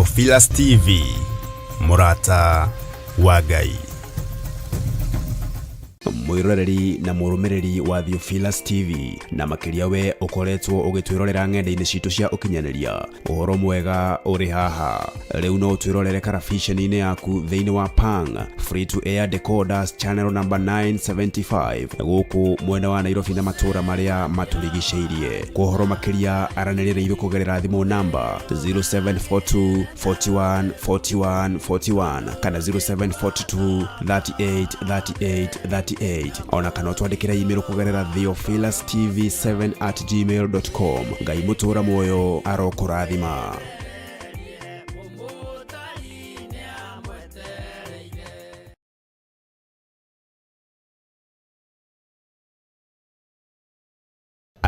Theophilus TV, Murata wa Ngai. Mwiroreri na murumiriri wa Theophilus TV na makiria we ukoretwo ugitwirorera ng'enda-ini citu cia ukinyaniria uhoro mwega uri haha riu no twirorere karabiceni-ini yaku thiini wa Pang free to air decoders channel number 975 guku mwena wa Nairobi na matura maria maturigiceirie kuhoro makiria aranirire ithu kugerera thimu namba 0742 41 41 41 kana 0742 38 38 38 ona kana twandikira email kugerera theophilustv7@gmail.com. Ngai mutura moyo arokurathima.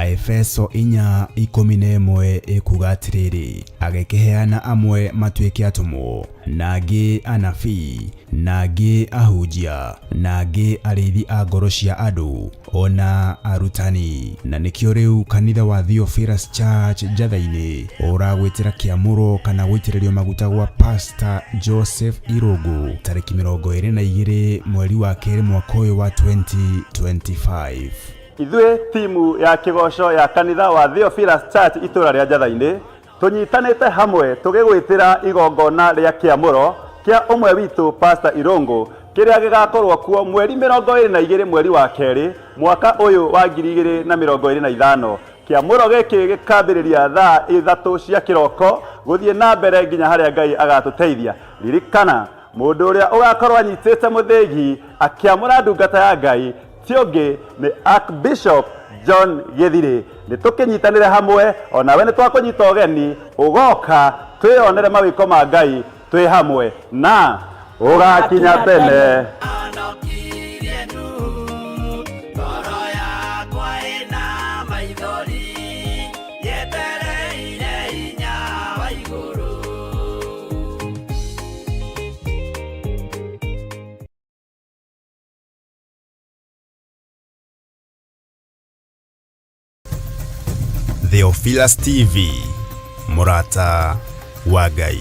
Efeso 4:11 ikuga atiriri agekeheana amwe matuike atumo nagi anabii nagi ahujia nagi arithi a ngoro cia andu ona arutani na nikio riu kanitha wa Theophilus Church Njatha-ini uragwitira kiamuro kana gwitiririo maguta gwa Pastor Joseph Irungu tariki 22 mweri wa keri mwaka uyu wa 2025. Ithuĩ timu ya kigosho ya kanitha wa Theophilus Church itura ria Njatha-ini tunyitanite hamwe tugigwitira igongona ria kiamuro kia umwe witu Pastor Irungu kiria gigakorwo kuo mweri 22 mweri wa keri mwaka uyu wa 2025. Kiamuro giki gikambiriria thaa 3 cia kiroko guthie na mbere nginya haria Ngai agatuteithia. Ririkana mundu uria ugakorwo anyitite muthegi akiamura ndungata ya Ngai tionge ni Archbishop John Githiri. Ni tukinyitanire hamwe ona we ni twakunyita ugeni ugoka twionere mawiko ma Ngai twi hamwe na ugakinya tene. Theophilus TV, Murata wa Ngai.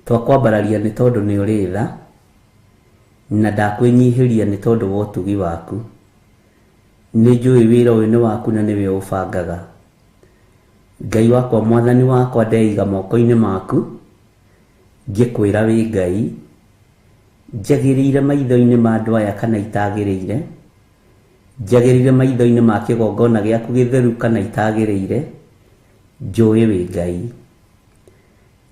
Twakwambararia ni tondu ni uri tha na ndakwinyihiria ni tondu wa utugi waku. Ni njui wira uyu ni waku na niwe ubangaga. Ngai wakwa mwathani wakwa ndeiga moko-ini maku ngikwira wi Ngai njagirire maitho-ini ma andu aya kana itagirire, njagirire maitho-ini ma kigongona giaku githeru kana itagirire, njui wi Ngai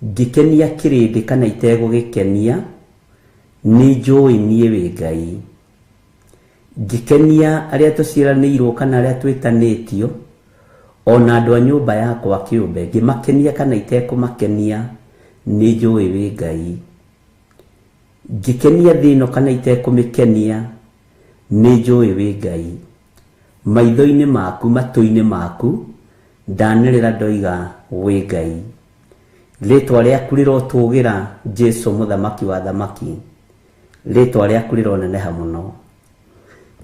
ngikenia kirindi kana itegugikenia, ni njui nie wi Ngai ngikenia aria tuciranirwo kana aria twitanitio ona andu a nyumba yakwa kiumbe ngimakenia kana itekumakenia, ni njui wi Ngai ngikenia thino kana itekumikenia, ni njui wi Ngai maitho-ini maku matu-ini maku ndanirira ndoiga wi Ngai. Ritwa riaku rirotugira Jesu muthamaki wa thamaki, ritwa riaku rironeneha muno.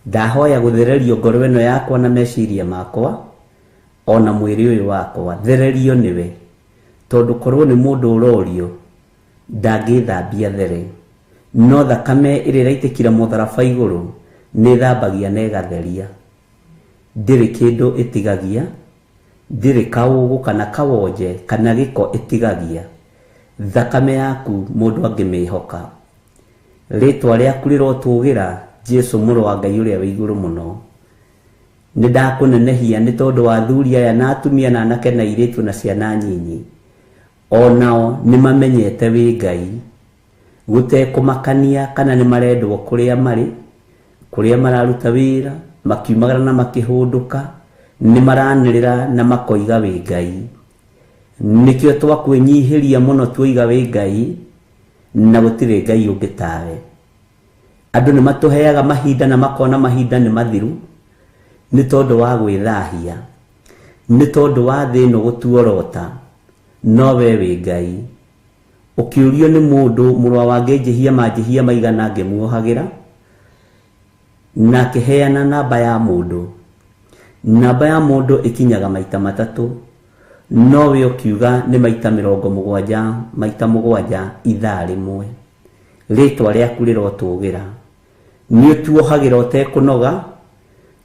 Ndahoya guthererio ngoro ino yakwa na meciria makwa ona mwiri uyu wakwa thererio niwe tondu korwo ni mundu urorio ndangithambia there, no thakame iri raitikira mutharaba iguru ni thambagia na igatheria. Ndiri kindu itigagia, ndiri kaugu kana kawonje kana giko itigagia. Thakame yaku mundu angimihoka. Ritwa riaku rirotugira Jesu muru wa Ngai uria wi iguru muno. Ni ndakunenehia ni tondu wa athuri aya na atumia na anake na iritu na ciana nyinyi onao ni mamenyete wi Ngai gutekumakania kana ni marendwo kuria mari, kuria mararuta wira makiumagara na makihunduka, ni maranirira na makoiga wi Ngai. Nikio twakwinyihiria muno twiga wi Ngai na gutire Ngai ungi tawe. Andu ni matuheaga mahinda na makona mahinda ni mathiru ni tondu wa gwithahia, ni tondu wa thino gutuorota, no we wi Ngai ukiurio ni mundu murwa wa Ngai njihia manjihia maigana ngimuohagira na akiheana namba ya mundu. Namba ya mundu ikinyaga maita matatu, no we ukiuga ni maita 70, maita 7 ithaa rimwe. Ritwa riaku rirotugira. Ni utuohagira utekunoga,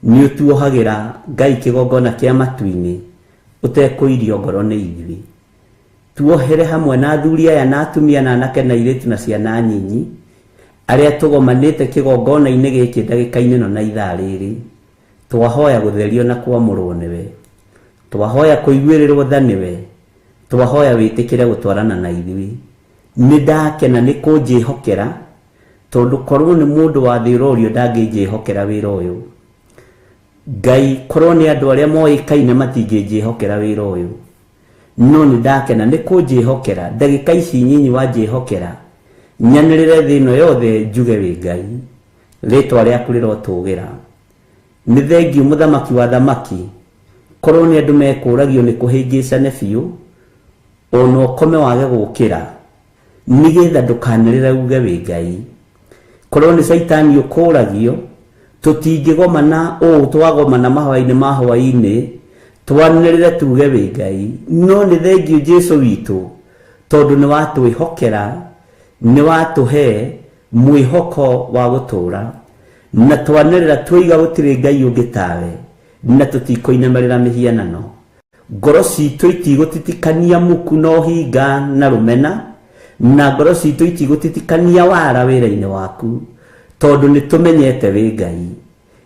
ni utuohagira Ngai kigongona kia matu-ini utekuirio ngoro ni ithui. Tuohere hamwe na athuri aya na atumia na anake na airitu na ciana nyinyi aria tugomanite kigongona-ini giki ndagika-ini no na ithaa riri. Twahoya gutherio na kwamurwo niwe, twahoya kuiguirirwo tha niwe, twahoya witikire gutwarana na ithui. Nindakena ni kunjihokera tondu korwo ni mundu wathirorio ndangijihokera wira uyu. Ngai korwo ni andu aria moikaine matingijihokera wira uyu, no nindakena ni kunjihokera ndagika ici nyinyi wanjihokera nyanirire thi ino yothe njuge wi Ngai. Ritwa riaku rirotugira. Ni thengiu muthamaki wa thamaki, korwo ni andu mekuragio ni kuhingicane biu, ono kome wage gukira nigetha ndukanirire uge wi Ngai. Korwo ni Saitani ukuragio, tutingigomana twagomana mahoya-ini ma hwaini twanirire tuge wi Ngai. No ni thengiu Jesu witu tondu ni watwihokera, ni watuhe mwihoko wa gutura, na twanirira twiga gutiri Ngai ungi tawe, na tutikoinamarira mihianano. Ngoro citu itigutitikania muku no hinga na rumena, na ngoro citu itigutitikania wara wira-ini waku, tondu ni tumenyete wi Ngai.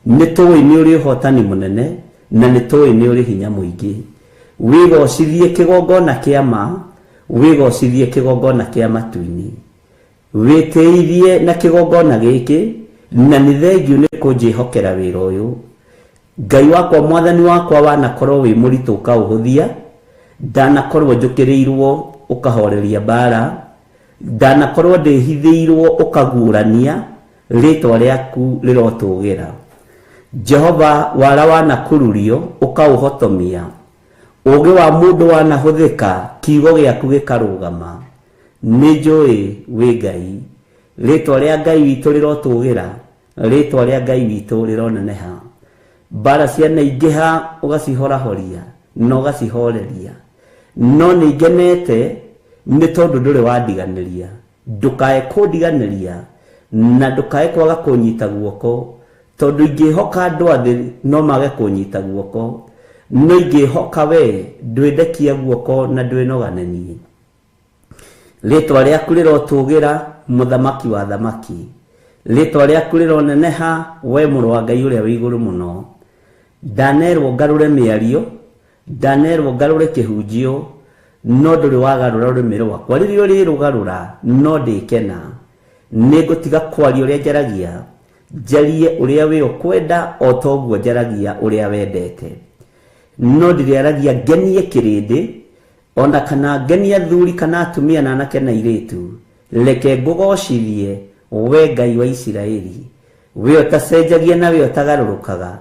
Ni tuwi ni uri hotani munene, na ni tuwi ni uri hinya muingi. Wigocithie kigongona kia ma, wigocithie kigongona kia matu-ini, witiithie na kigongona giki, na ni thengiu ni kunjihokera wira uyu. Ngai wakwa mwathani wakwa wanakorwo wi muritu ukauhuthia, ndanakorwo njukirirwo ukahoreria bara, ndanakorwo ndihithirwo ukagurania. Ritwa riaku rirotugira. Jehova wara wanakururio ukauhotomia, ugi wa mundu wanahuthika kiugo giaku gikarugama. Ni njui wi Ngai. Ritwa ria Ngai witu rirotugira, ritwa ria Ngai witu rironeneha. Bara ciana ingiha ugacihorahoria no ugacihoreria. No ni ngenete ni tondu nduri wandiganiria. Ndukae kundiganiria na ndukae kwaga kunyita guoko, tondu ingihoka andu athi no mage kunyita guoko, no ingihoka we ndwendekia guoko na ndwinoganenie. Ritwa riaku rirotugira muthamaki wa thamaki. Ritwa riaku rironeneha we muru wa Ngai uria wi iguru muno. Ndanerwo ngarure miario, ndanerwo ngarure kihunjio, no nduri wagarura rurimi rwakwa. Ririo rirugarura no ndikena. Ningutiga kwaria uria njaragia, njarie uria we ukwenda o toguo njaragia uria wendete. No ndiriaragia ngenie kirindi, ona kana ngenie athuri kana atumia na anake na airitu. Reke ngugocithie we Ngai wa Isiraeli, we utacenjagia na we utagarurukaga,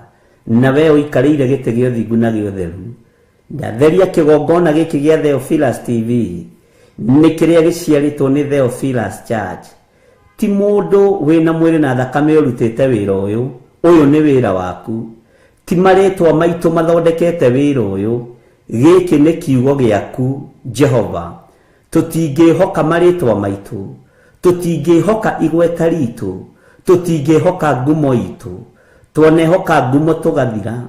na we uikarire gite gio thingu na gio theru. Ndatheria kigongona giki gia Theophilus TV ni kiria giciaritwo ni Theophilus Church. Ti mundu wina mwiri na thakame urutite wira uyu ni wira waku. Ti maritwa maitu mathondekete wira uyu, giki ni kiugo giaku Jehova. Tutingihoka maritwa maitu, tutingihoka igweta ritu, tutingihoka ngumo itu. Twanehoka ngumo tugathira,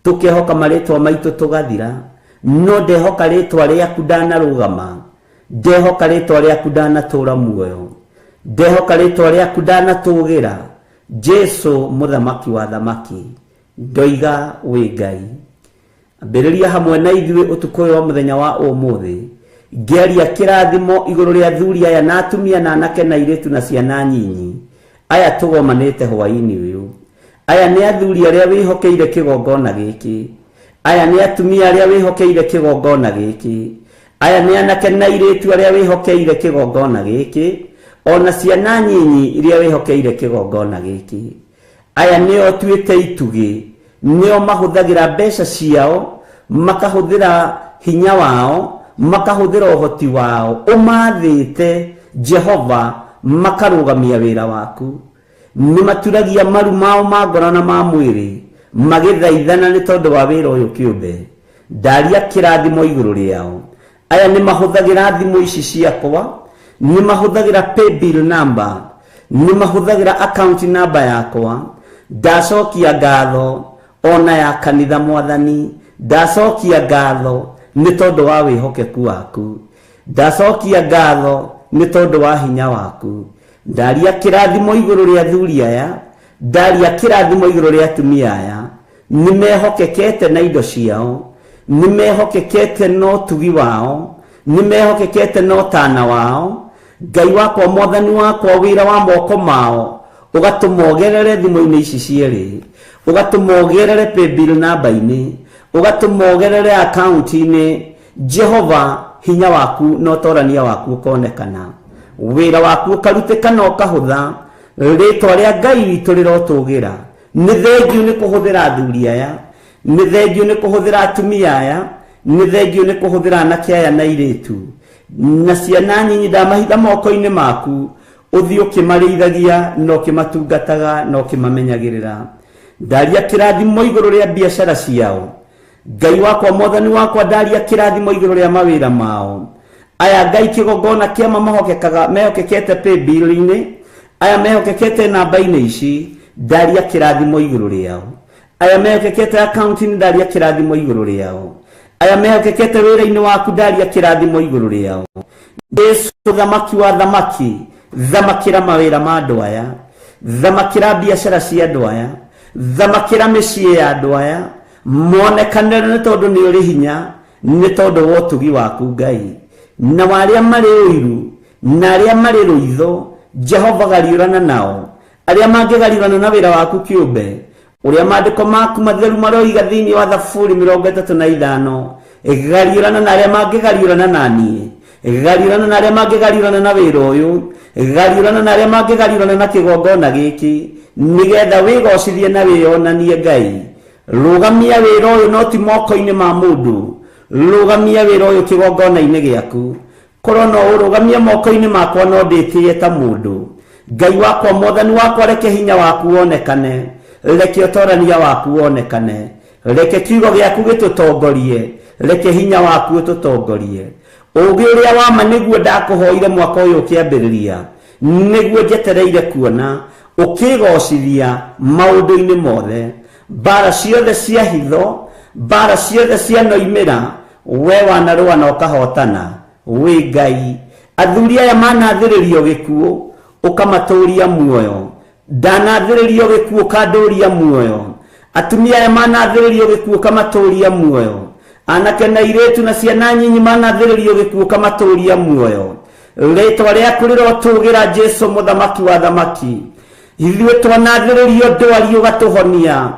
tukihoka maritwa maitu tugathira. No ndehoka ritwa riaku ndanarugama, ndehoka ritwa riaku ndanatura muoyo, ndehoka ritwa riaku ndanatugira. Jesu muthamaki wa thamaki, ndoiga wi Ngai. Ambiriria hamwe na ithuĩ utuko wa muthenya wa umuthi, ngeria kirathimo iguru ria athuri aya na atumia na anake na airitu na ciana nyinyi aya tugomanite hwaini uyu. Aya ni athuri aria wihokeire kigongona giki, aya ni atumia aria wihokeire kigongona giki, aya ni anake na airitu aria wihokeire kigongona giki, ona ciana nyinyi iria wihokeire kigongona giki. Aya nio tuite itugi, nio mahuthagira mbeca ciao, makahuthira hinya wao, makahuthira uhoti wao, umathite Jehova makarugamia wira waku. nĩ maturagia maru mao ma ngoro na ma mwĩrĩ magĩthaithana nĩ tondũ wa wĩra ũyũ kĩũmbe. Ndaria kĩrathimo igũrũ rĩao. Aya nĩ mahũthagĩra thimũ ici ciakwa, nĩ mahũthagĩra paybill number, nĩ mahũthagĩra account number yakwa. Ndacokia ngatho ona ya kanitha Mwathani, ndacokia ngatho nĩ tondũ wa wĩhokeku waku, ndacokia ngatho nĩ tondũ wa hinya waku. Ndaria kĩrathimo igũrũ rĩa athuri aya, ndaria kĩrathimo igũrũ rĩa atumia aya. Nĩ mehokekete na indo ciao, nĩ mehokekete no tugi wao, nĩ mehokekete no tana wao. Ngai wakwa Mwathani wakwa, wĩra wa moko mao ũgatũmogerere thimũ-inĩ ici cierĩ, ũgatũmogerere paybill number-inĩ, ũgatũmogerere account-inĩ. Jehova, hinya waku no torania waku ũkonekana, wĩra waku ũkarutĩka na ũkahũtha. Rĩtwa rĩa Ngai witũ rĩrotũgĩra. Nĩ thengiũ nĩ kũhũthĩra athuri aya, nĩ thengiũ nĩ kũhũthĩra atumia aya, nĩ thengiũ nĩ kũhũthĩra anake aya na airĩtu na ciana nyinyi. Ndamahitha moko-inĩ maku, ũthiĩ ũkĩmarĩithagia na ũkĩmatungataga na ũkĩmamenyagĩrĩra. Ndaria kĩrathimo igũrũ rĩa biacara ciao. Ngai wakwa Mwathani wakwa, ndaria kĩrathimo igũrũ rĩa mawĩra mao. Aya Ngai kĩgongona kĩama mehokekete paybill-inĩ, aya mehokekete namba-inĩ ici, ndaria kĩrathimo igũrũ rĩao. Aya mehokekete account-inĩ, ndaria kĩrathimo igũrũ rĩao. Aya mehokekete wĩra-inĩ waku, ndaria kĩrathimo igũrũ rĩao. Yesu, thamaki wa thamaki, thamakĩra mawĩra ma andũ aya, thamakĩra biacara cia andũ aya, thamakĩra mĩciĩ ya andũ aya. Monekanĩre nĩ tondũ nĩ ũrĩ hinya, nĩ tondũ wa ũtugi waku Ngai. Na warĩa marĩ ũiru na arĩa marĩ rũitho, Jehova gariũrana nao. Arĩa mangĩgariũrana na wĩra waku kĩũmbe, ũrĩa maandĩko maku matheru maroiga thĩinĩ wa Thaburi 35, gariũrana na arĩa mangĩgariũrana na niĩ, gariũrana na arĩa mangĩgariũrana na wĩra ũyũ, gariũrana na arĩa mangĩgariũrana na kĩgongona gĩkĩ, nĩgetha wĩgocithie na wĩonanie Ngai. Rũgamia wĩra ũyũ no ti moko-inĩ ma mũndũ, rũgamia wĩra ũyũ kĩgongona-inĩ gĩaku. Korwo no ũrũgamia moko-inĩ makwa no ndĩtĩye ta mũndũ. Ngai wakwa Mwathani wakwa, reke hinya waku wonekane, reke ũtorania waku wonekane, reke kiugo gĩaku gĩtũtongorie, reke hinya waku ũtũtongorie. Ũũgĩ ũrĩa wa ma nĩguo ndakũhoire mwaka ũyũ ũkĩambĩrĩria, nĩguo njetereire kuona ũkĩgocithia maũndũ-inĩ mothe. Mbara ciothe cia hitho, mbara ciothe cia noimĩra, we wanarũa na ũkahotana. Wĩ Ngai, athuri aya manathĩrĩrio gĩkuũ ũkamatũria muoyo, ndanathĩrĩrio gĩkuũ ũkandũria muoyo. Atumia aya manathĩrĩrio gĩkuũ ũkamatũria muoyo, anake na airĩtu na ciana nyinyi manathĩrĩrio gĩkuũ ũkamatũria muoyo. Rĩtwa rĩaku rĩrotũgĩra Jesũ, mũthamaki wa thamaki. Ithuĩ twanathĩrĩrio ndwari ũgatũhonia.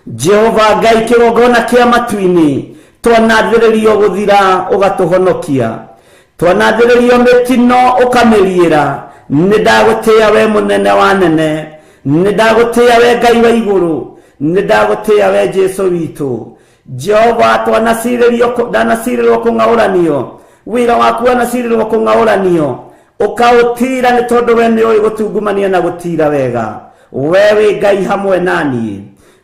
Jehova Ngai kĩgongona kĩa matu-inĩ, twanathĩrĩrio gũthira ũgatũhonokia, twanathĩrĩrio mĩtino ũkamĩriĩra. Nĩ ndagũtĩĩa we mũnene wa nene, nĩ ndagũtĩĩa we Ngai wa igũrũ, nĩ ndagũtĩĩa we Jesũ witũ. Jehova, ndanacirĩrwo kũng'aũranio, wĩra waku wanacirĩrwo kũng'aũranio, ũkaũtira nĩ tondũ we nĩ ũĩ gũtungumania na gũtira wega. We wĩ Ngai hamwe naniĩ,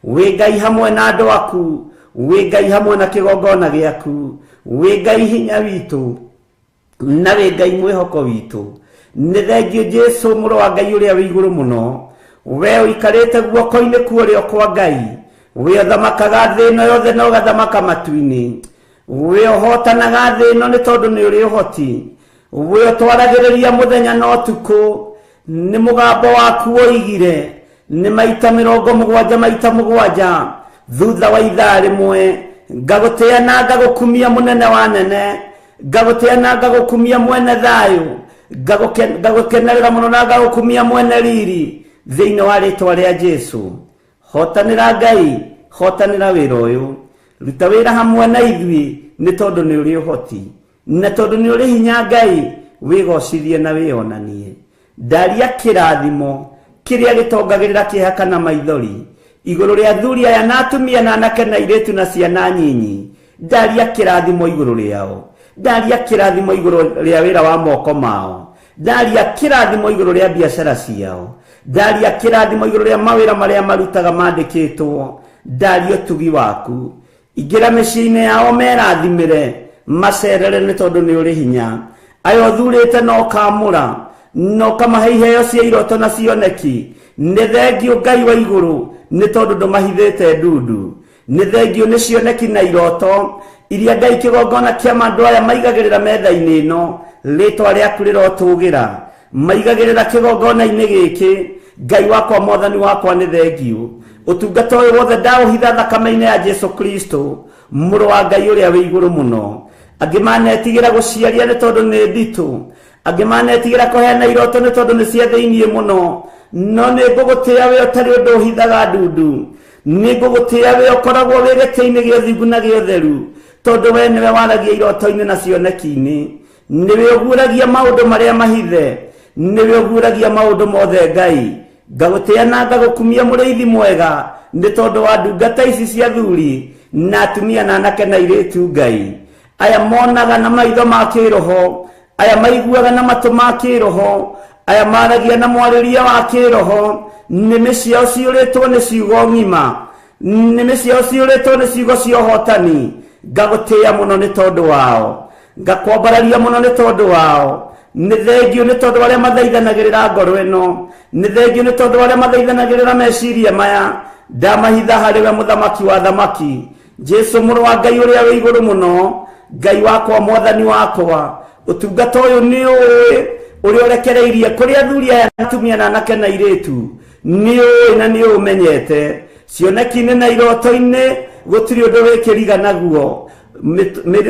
wĩ Ngai hamwe na andũ aku, wĩ Ngai hamwe na kĩgongona gĩaku, wĩ Ngai hinya witũ na wĩ Ngai mwĩhoko witũ. Nĩ thengio Jesũ, mũrũ wa Ngai ũrĩa wĩ igũrũ mũno. We ũikarĩte guoko-inĩ kuorĩo kwa Ngai, we ũthamakaga thĩ ĩno yothe na ũgathamaka matu-inĩ. We ũhotanaga thĩ ĩno nĩ tondũ nĩ ũrĩ ũhoti. We ũtwaragĩrĩria mũthenya na ũtukũ, nĩ mũgambo waku woigire, nĩ maita 70 maita 7 thutha wa ithaa rĩmwe. Ngagũtĩĩa na ngagũkumia mũnene wa nene, ngagũtĩĩa na ngagũkumia mwene thayũ, ngagũkenerera mũno na ngagũkumia mwene riri thĩinĩ wa rĩtwa rĩa Jesũ. Hotanĩra Ngai, hotanĩra wĩra ũyũ, ruta wĩra hamwe na ithuĩ nĩ tondũ nĩ ũrĩ ũhoti, na tondũ nĩ ũrĩ hinya Ngai, wĩgocithie na wĩonanie. Ndaria kĩrathimo kĩrĩa gĩtongagĩrĩra kĩeha kana maithori igũrũ rĩa athuri aya na atumia na anake na airĩtu na ciana nyinyi. Ndaria kĩrathimo igũrũ rĩao, ndaria kĩrathimo igũrũ rĩa wĩra wa moko mao, ndaria kĩrathimo igũrũ rĩa biacara ciao, ndaria kirathimo iguru ria mawira maria marutaga mandikitwo, ndaria utugi waku. Igira miciine yao merathimire, macerere ni tondu ni uri hinya. Ayo thurite no kamura, no kamahe iheo cia iroto na cioneki. Nĩ thengio Ngai wa iguru ni tondu ndumahithite ndundu. Nĩ thengio ni cioneki na iroto iria Ngai kigongona kia mandu aya maigagirira metha-ini ino, ritwa riaku rirotugira. Maigagirira kigongona-ini giki, Ngai wakwa Mwathani wakwa ni thengio. Utungata uyu wothe ndauhitha thakame-ini ya Jesu Kristo, Mũrũ wa Ngai uria wi iguru muno. Angi manetigira guciaria ni tondu ni nditu, angi manetigira kuheana iroto ni tondu ni cia thiini muno. No ni ngugutia we utari undu uhithaga ndundu, ni ngugutia we ukoragwo wi giti-ini gia uthingu na gia utheru, tondu we niwe waragia iroto-ini na cioneki-ini. Niwe uguragia maundu maria mahithe, niwe uguragia maundu mothe Ngai. Ngagutia na ngagukumia Mũrĩithi mwega, ni tondu wa ndungata ici cia thuri na atumia na anake na airĩtu Ngai. Aya monaga na maitho ma kĩroho, aya maiguaga na matu ma kĩroho, aya maragia na mwarĩria wa kĩroho. Nĩmĩ ciao ciũrĩtwo nĩ ciugo ng'ima, nĩmĩ ciao ciũrĩtwo nĩ ciugo cia ũhotani. Ngagũtĩĩa mũno nĩ tondu wao, ngakwambararia mũno nĩ tondu wao. Nĩ thengio nĩ tondu arĩa mathaithanagĩrĩra ngoro ĩno, nĩ thengio nĩ tondu arĩa mathaithanagĩrĩra meciria maya. Ndamahitha harĩwe Mũthamaki wa thamaki, Jesu Mũrũ wa Ngai ũrĩa wĩ igũrũ mũno. Ngai wakwa Mwathani wakwa, utungata uyu ni uwi uria urekereirie kuri athuri aya atumia na anake na airĩtu. Ni uwi na ni umenyete, cioneki-ini na iroto-ini gutiri undu wikiriga naguo.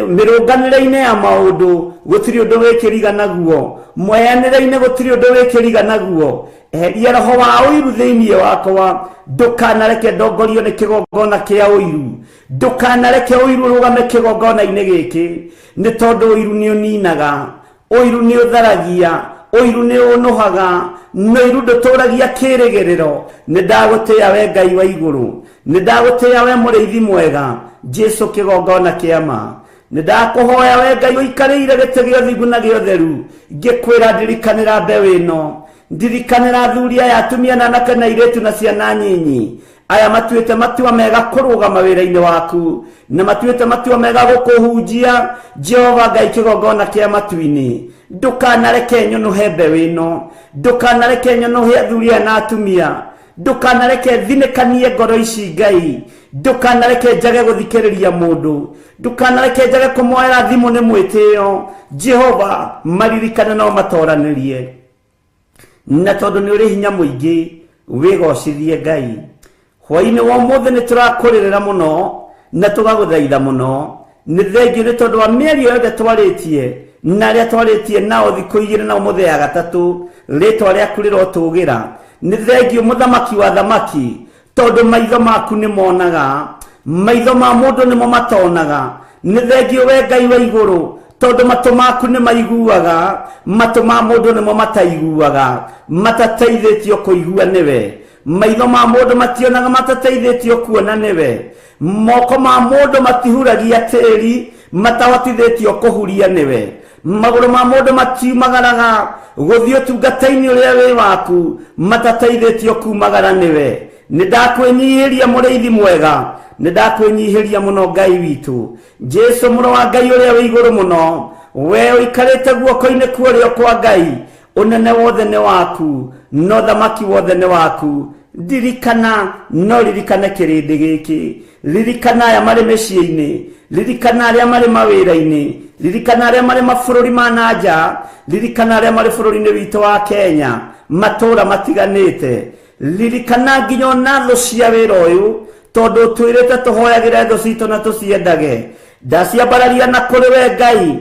Mirunganire-ini ya maundu gutiri undu wikiriga naguo. Mweyanire-ini gutiri undu wikiriga naguo. Eheria roho wa uiru thiini wakwa, ndukanareke ndongorio ni kigongona kia uiru, ndukanareke uiru rugame kigongona-ini giki, ni tondu uiru ni uninaga, uiru ni utharagia, uiru ni unuhaga, uiru nduturagia kirigiriro. Ni ndagutia we Ngai wa iguru, ni ndagutia we Mũrĩithi mwega, Jesu kigongona kia ma. Ni ndakuhoya we Ngai uikarĩire gĩtĩ gĩa ũthingu na gĩa ũtheru, ngĩkwĩra ndirikanĩra mbeũ ĩno, ndirikanĩra athuri aya atumia na anake na airĩtu na ciana nyinyi. Aya matuĩte matua mega kũrũgama wĩra-inĩ waku, na matuĩte matua mega gũkũhunjia Jehova Ngai kĩgongona kĩa matu-inĩ. Ndukanareke nyonohe mbeũ ĩno, ndukanareke nyonohe athuri aya na atumia, ndukanareke thinĩkanie ngoro ici Ngai, ndukanareke njage gũthikĩrĩria mũndũ, ndukanareke njage kũmoera thimũ nĩ mwĩtĩo. Jehova maririkane no matoranĩrie, na tondu ni uri hinya muingi wigocithie Ngai. Hwaini wa mothe ni turakũrĩrĩra muno na tugagũthaitha muno. Ni thengio ni tondu wa mĩario yothe twaritie na aria twaritie nao thikũ igĩrĩ na ũmũthĩ ya gatatũ, rĩtwa rĩaku rĩrotũgĩra. Ni thengio Mũthamaki wa thamaki, tondu maitho maku ni monaga, maitho ma mũndũ nĩmo matonaga. Ni thengio we Ngai wa igũrũ, tondu matu maku ni maiguaga, matu ma mundu nimo mataiguaga, matateithĩtio kũigua niwe. Maitho ma mundu mationaga, matateithĩtio kuona niwe. Moko ma mundu matihuragia tĩri, matahotithĩtio kũhuria niwe. Magũrũ ma mundu matiumagaraga gũthiĩ ũtungata-inĩ ũrĩa wĩ waku, matateithĩtio kumagara niwe. Nĩ ndakwĩnyihĩria Mũrĩithi mwega, nĩ ndakwĩnyihĩria mũno Ngai witũ, Jesu Mũrũ wa Ngai ũrĩa wĩ igũrũ mũno. We ũikarĩte guoko-inĩ kwa ũrĩo kwa Ngai, ũnene wothe nĩ waku, no thamaki wothe nĩ waku. Ndirikana, no ririkane kĩrĩndĩ gĩkĩ, ririkana aya marĩ mĩciĩ-inĩ, ririkana arĩa marĩ mawĩra-inĩ, ririkana arĩa marĩ mabũrũri ma nanja, ririkana arĩa marĩ bũrũri-inĩ witũ wa Kenya, matũũra matiganĩte. Ririkana nginya ona thũ cia wĩra ũyũ, tondu twirite tuhoyagire thũ citũ na tuciendage. Ndaciambararia na kũrĩ we Ngai,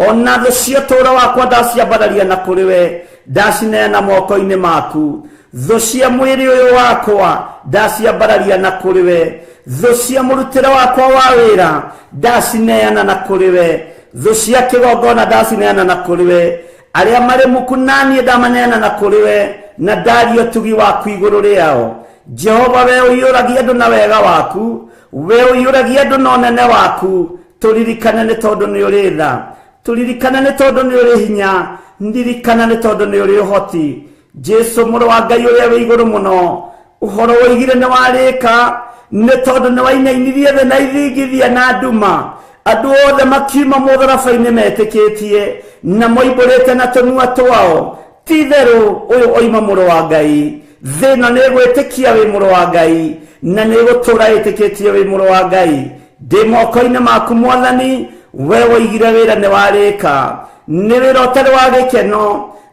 ona thũ cia ũtũũro wakwa ndaciambararia na kũrĩ we, ndacineana moko-inĩ maku. Thũ cia mwĩrĩ ũyũ wakwa ndaciambararia na kũrĩ we, thũ cia mũrutĩre wakwa wa wĩra ndacineana na kũrĩ we, thũ cia kĩgongona ndacineana na kũrĩ we. Arĩa marĩ muku naniĩ ndamaneana na kũrĩ we, na ndaria ũtugi waku igũrũ rĩao. Jehova we ũiyũragia andũ na wega waku, we ũiyũragia andũ na ũnene waku. Tũririkane nĩ tondũ nĩ ũrĩ tha, tũririkane nĩ tondũ nĩ ũrĩ hinya, ndirikana nĩ tondũ nĩ ũrĩ ũhoti. Jesu mũrũ wa Ngai ũrĩa wĩ igũrũ mũno ũhoro woigire nĩ warĩka nĩ tondũ nĩ wainainirie thĩ na ithingithia na nduma andũ othe makiuma mũtharaba-inĩ metĩkĩtie na moimbũrĩte na tũnua twao ti-itherũ ũyũ oima mũrũ wa Ngai thĩ ĩno nĩ ĩgwĩtĩkia wĩ mũrũ wa Ngai na nĩ ĩgũtũũra ĩtĩkĩtie wĩ mũrũ wa Ngai ndĩ moko-inĩ maku Mwathani we woigire wĩra nĩ warĩka nĩ wĩra ũtarĩ wa gĩkeno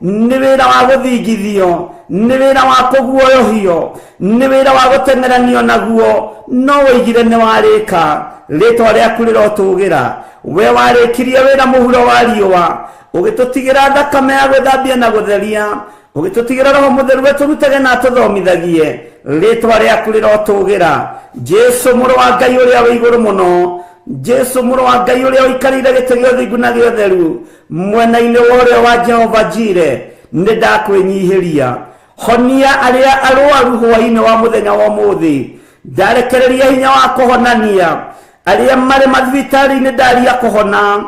nĩ wĩra wa gũthingithio nĩ wĩra wa kũguoyohio nĩ wĩra wa gũteng'eranio naguo no woigire nĩ warĩka rĩtwa rĩaku rĩrotũũgĩra we warĩkirie wĩra mũhuro wa riũa ũgĩtũtigĩra thakame ya gwĩthambia na gũtheria ũgĩtũtigĩra Roho Mũtheru wetũrutage na atũthomithagie rĩtwa rĩaku rĩrotũũgĩra Jesu mũrũ wa Ngai ũrĩa wĩ igũrũ mũno Jesu mũrũ wa Ngai ũrĩa ũikarĩire gĩtĩ gĩa ũthingu na gĩa ũtheru mwena-inĩ worĩa wa Jehova Jire nĩ ndakwĩnyihĩria honia arĩa arũaru hwaĩ-inĩ wa mũthenya wa ũmũthĩ ndarekereria hinya wa kũhonania arĩa marĩ mathibitarĩ-inĩ ndaria kũhona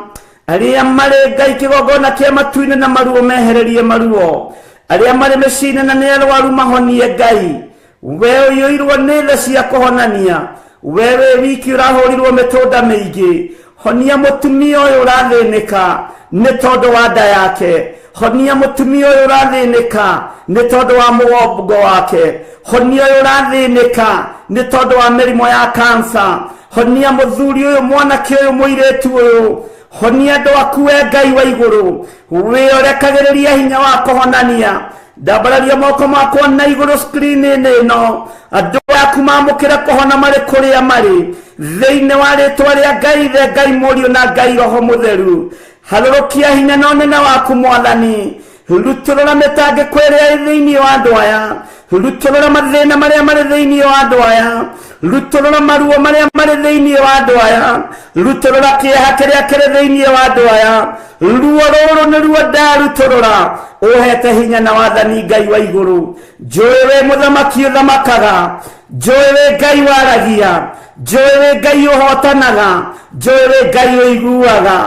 arĩa marĩ Ngai kĩgongona kĩa matu-inĩ na maruo mehererie maruo arĩa marĩ mĩciĩ-inĩ na nĩ arũaru mahonie Ngai we ũiyũirwo nĩ tha cia kũhonania we wĩ wiki ũrahũrirwo mĩtũnda mĩingĩ honia mũtumia ũyũ ũrathĩnĩka nĩ tondũ wa nda yake honia mũtumia ũyũ ũrathĩnĩka nĩ tondũ wa mũgongo wake honia ũyũ ũrathĩnĩka nĩ tondũ wa mĩrimũ ya kansa honia mũthuri ũyũ mwanake ũyũ mũirĩtu ũyũ honia andũ aku we Ngai wa igũrũ wĩorekagĩrĩria hinya wa kũhonania ndambararia moko makwa na igũrũ screen-inĩ ĩno andũ aku mamũkĩra kũhona marĩ kũrĩa marĩ thĩinĩ wa rĩtwa rĩa Ngai Ithe Ngai Mũriũ na Ngai Roho Mũtheru harũrũkia hinya na ũnene waku Mwathani rutũrũra mĩtangĩko ĩrĩa ĩ thĩinĩ wa andũ aya rutũrũra mathĩna marĩa marĩ thĩinĩ wa andũ aya rutũrũra maruo marĩa marĩ thĩinĩ wa andũ aya rutũrũra kĩeha kĩrĩa kĩrĩ thĩinĩ wa andũ aya ruo rũrũ nĩruo ndarutũrũra ũhete hinya na wathani Ngai wa igũrũ njũĩ wĩ mũthamaki ũthamakaga njũĩ wĩ Ngai waragia njũĩ wĩ Ngai ũhotanaga njũĩ wĩ Ngai ũiguaga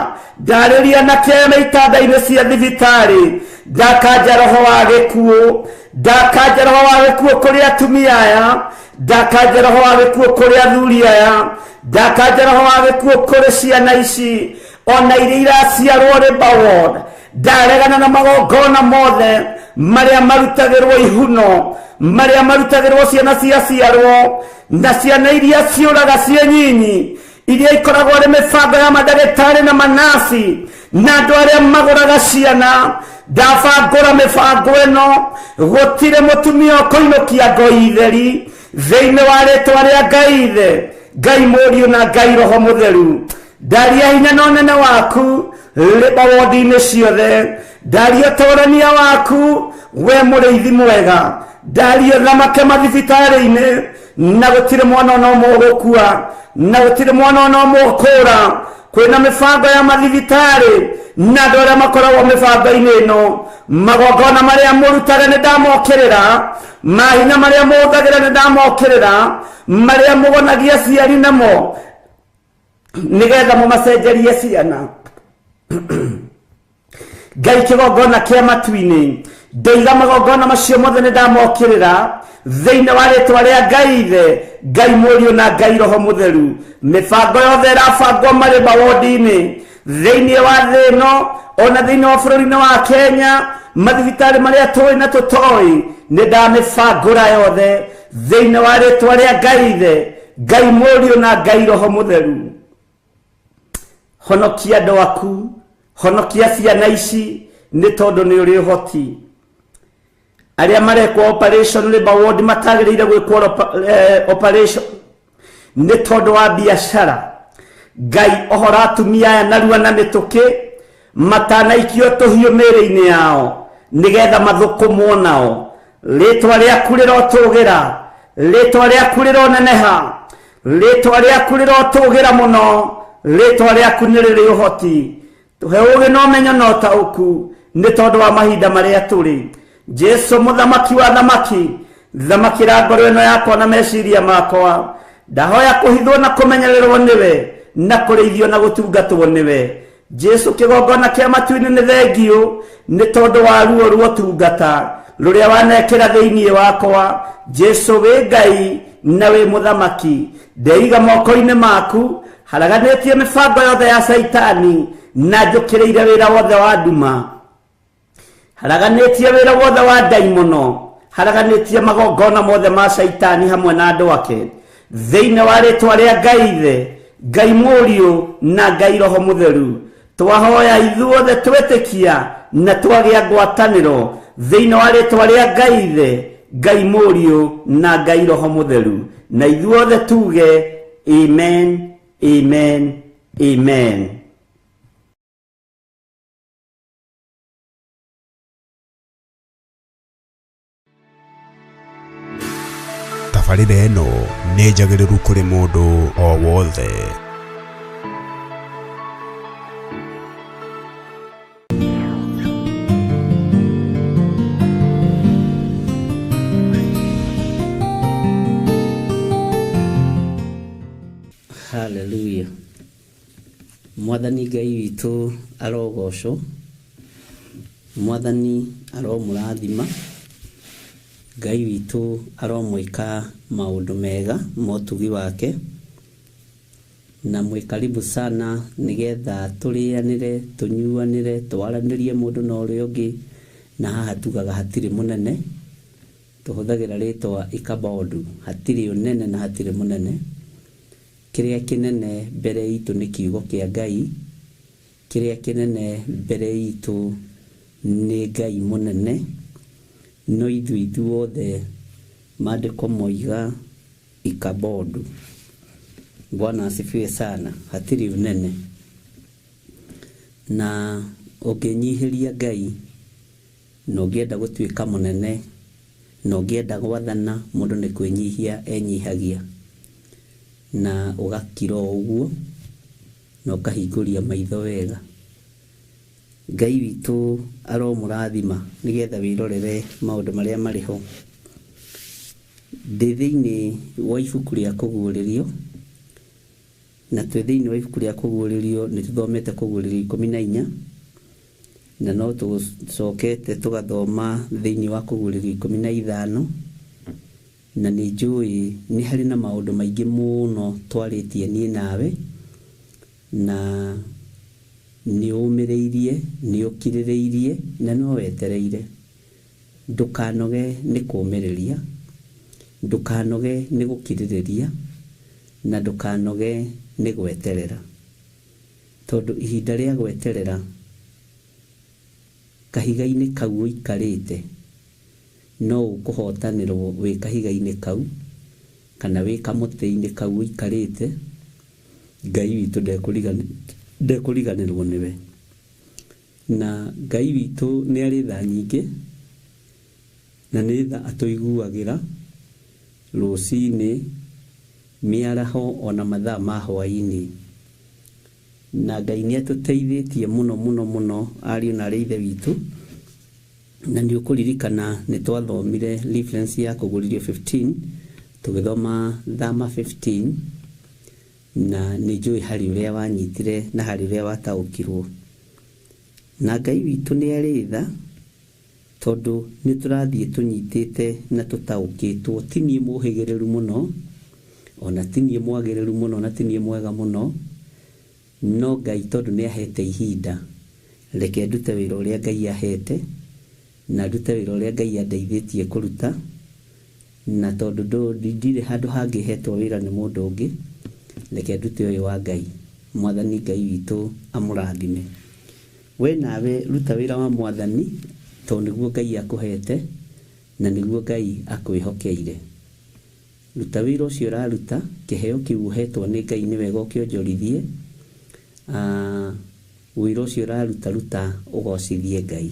ndarĩria na kĩama itanda-inĩ cia thibitarĩ ndakanja roho wa gĩkuũ ndakanja roho wa gĩkuũ kũrĩ atumia aya ndakanja roho wa gĩkuũ kũrĩ athuri aya ndakanja roho wa gĩkuũ kũrĩ ciana ici ona iria iraciarwo Labour Ward ndaregana na magongona mothe marĩa marutagĩrwo ihuno marĩa marutagĩrwo ciana ciaciarwo na ciana iria ciũraga ciĩ nyinyi iria ikoragwo arĩ mĩbango ya mandagĩtarĩ na manasi na andũ arĩa magũraga ciana ndabangũra mĩbango ĩno gũtirĩ mũtumia ũkũinũkia ngoi theri thĩinĩ wa rĩtwa rĩa Ngai Ithe Ngai Mũriũ na Ngai Roho Mũtheru ndaria hinya na ũnene waku Labour Ward-inĩ ciothe ndaria ũtũũrania waku we mũrĩithi mwega ndaria thamake mathibitarĩ-inĩ na gũtirĩ mwana ona ũmwe ũgũkua na gũtirĩ mwana ona ũmwe ũkũũra kwĩna mĩbango ya mathibitarĩ na andũ arĩa makoragwo mĩbango-inĩ ĩno magongona marĩa mũrutaga nĩ ndamokĩrĩra mahinya marĩa mũhũthagĩra nĩ ndamokĩrĩra marĩa mũgonagia ciari namo nĩgetha mũmacenjerie ciana Ngai kĩgongona kĩa matu-inĩ ndoiga magongona macio mothe nĩ ndamokĩrĩra thĩinĩ wa rĩtwa rĩa Ngai Ithe Ngai Mũriũ na Ngai Roho Mũtheru mĩbango yothe ĩrabangwo marĩ mawondi-inĩ thĩinĩ wa thĩ ĩno ona thĩinĩ wa bũrũri-inĩ wa Kenya mathibitarĩ marĩa tũĩ na tũtoĩ nĩ ndamĩbangũra yothe thĩinĩ wa rĩtwa rĩa Ngai Ithe Ngai Mũriũ na Ngai Roho Mũtheru honokia andũ aku honokia ciana ici nĩ tondũ nĩ ũrĩ ũhoti arĩa marekwo operation Labour Ward matagĩrĩire gwĩkwo operation nĩ tondũ wa biacara Ngai ohora atumia aya narua na mĩtũkĩ matanaikio tũhiũ mĩĩrĩ-inĩ yao nĩgetha mathũkũmwo nao rĩtwa rĩaku rĩrotũũgĩra rĩtwa rĩaku rĩroneneha rĩtwa rĩaku rĩrotũũgĩra mũno rĩtwa rĩaku nĩ rĩrĩ ũhoti tũhe ũũgĩ na ũmenyo na ũtaũku nĩ tondũ wa mahinda marĩa tũrĩ Jesu mũthamaki wa thamaki thamakĩra ngoro ĩno yakwa na meciria makwa ndahoya kũhithwo na kũmenyererwo nĩwe na kũrĩithio na gũtungatwo nĩwe Jesu kĩgongona kĩa matu-inĩ nĩ thengio nĩ tondũ wa ruo rwa ũtungata ruria wanekera thiini wakwa Jesu wi Ngai na wi muthamaki ndeiga moko-ini maku haraganitie mibango yothe ya Saitani na njukireire wira wothe wa nduma haraganitie wira wothe wa daimono haraganitie magongona mothe ma Saitani hamwe na andu ake thiini wa ritwa ria Ngai Ithe Ngai Mũriũ na Ngai Roho Mutheru twahoya ithuothe twetikia na twagia ngwatanĩro thiini wa ritwa ria Ngai Ithe Ngai Mũriũ na Ngai Roho Mutheru na ithuothe tuge amen amen amen. Tabarĩra ĩno nĩ njagĩrĩru kũrĩ mũndũ o wothe. Hallelujah. Mwathani Ngai witũ arogocwo, Mwathani aromũrathima, Ngai witũ aromwĩka maũndũ mega motugi wake, na mwĩ karibu sana nigetha tũrĩanĩre tũnyuanĩre twaranĩrie mũndũ na ũrĩa ũngĩ, na haha tugaga hatirĩ mũnene, tũhũthagĩra rĩtwa ikabodu, hatirĩ ũnene na hatirĩ mũnene. Kĩrĩa kĩnene mbere itũ nĩ kiugo kĩa Ngai, kĩrĩa kĩnene mbere itũ nĩ Ngai mũnene, no ithuothe maandĩko moiga ikabodu. Bwana asifiwe sana, hatirĩ ũnene. Na ũngĩnyihĩria Ngai na ũngĩenda gũtuĩka mũnene na ũngĩenda gwathana, mũndũ nĩ kwĩnyihia enyihagia na ũgakira ũguo na ũkahingũria maitho wega. Ngai witũ aromũrathima nigetha wĩrorere maũndũ marĩa marĩ ho. Ndĩ thĩinĩ wa ibuku rĩa kũguũrĩrio, na twĩ thĩinĩ wa ibuku rĩa kũguũrĩrio nĩ tũthomete kũguũrĩrio 14, na no tũcokete tũgathoma thĩinĩ wa kũguũrĩrio 15, na nĩ njũĩ nĩ harĩ na maũndũ maingĩ mũno twarĩtie niĩ nawe, na nĩ ũmĩrĩirie, nĩ ũkirĩrĩirie na no wetereire. Ndũkanoge nĩ kũũmĩrĩria, ndũkanoge nĩ gũkirĩrĩria, na ndũkanoge nĩ gweterera, tondũ ihinda rĩa gweterera kahiga-inĩ kau ũikarĩte no ũkũhotanĩrwo wĩ kahiga-inĩ kau, kana wĩ kamũtĩ-inĩ kau ũikarĩte. Ngai witũ ndekũriganĩrwo nĩwe, na Ngai witũ nĩ arĩ tha nyingĩ, na nĩ tha atũiguagĩra rũcinĩ, mĩaraho ona mathaa ma hwaĩ-inĩ. Na Ngai nĩ atũteithĩtie mũno mũno mũno, ariũ na arĩ ithe witũ. Na nĩ ũkũririkana nĩ twathomire reference ya kũguũrĩrio 15, tũgĩthoma Thama 15, na nĩ njũĩ harĩ ũrĩa wanyitire na harĩ ũrĩa wataũkirwo. Na Ngai witũ nĩ arĩ tha, tondũ nĩ tũrathiĩ tũnyitĩte na tũtaũkĩtwo. Ti niĩ mũhĩgĩrĩru mũno, ona ti niĩ mwagĩrĩru mũno, na ti niĩ mwega mũno, no Ngai tondũ nĩ ahete ihinda, reke ndute wĩra ũrĩa Ngai ahete, na ndute wĩra ũrĩa Ngai andeithĩtie kũruta. Na tondũ ndirĩ handũ hangĩ hetwo wĩra nĩ mũndũ ũngĩ, reke ndute ũyũ wa Ngai. Mwathani Ngai witũ amũrathime. We nawe ruta wĩra wa Mwathani, tondũ nĩguo Ngai akũhete na nĩguo Ngai akwĩhokeire. Ruta wĩra ũcio ũraruta, kĩheo kĩu ũhetwo nĩ Ngai nĩ wega ũkĩonjorithie. Wĩra ũcio ũraruta ũgocithie Ngai,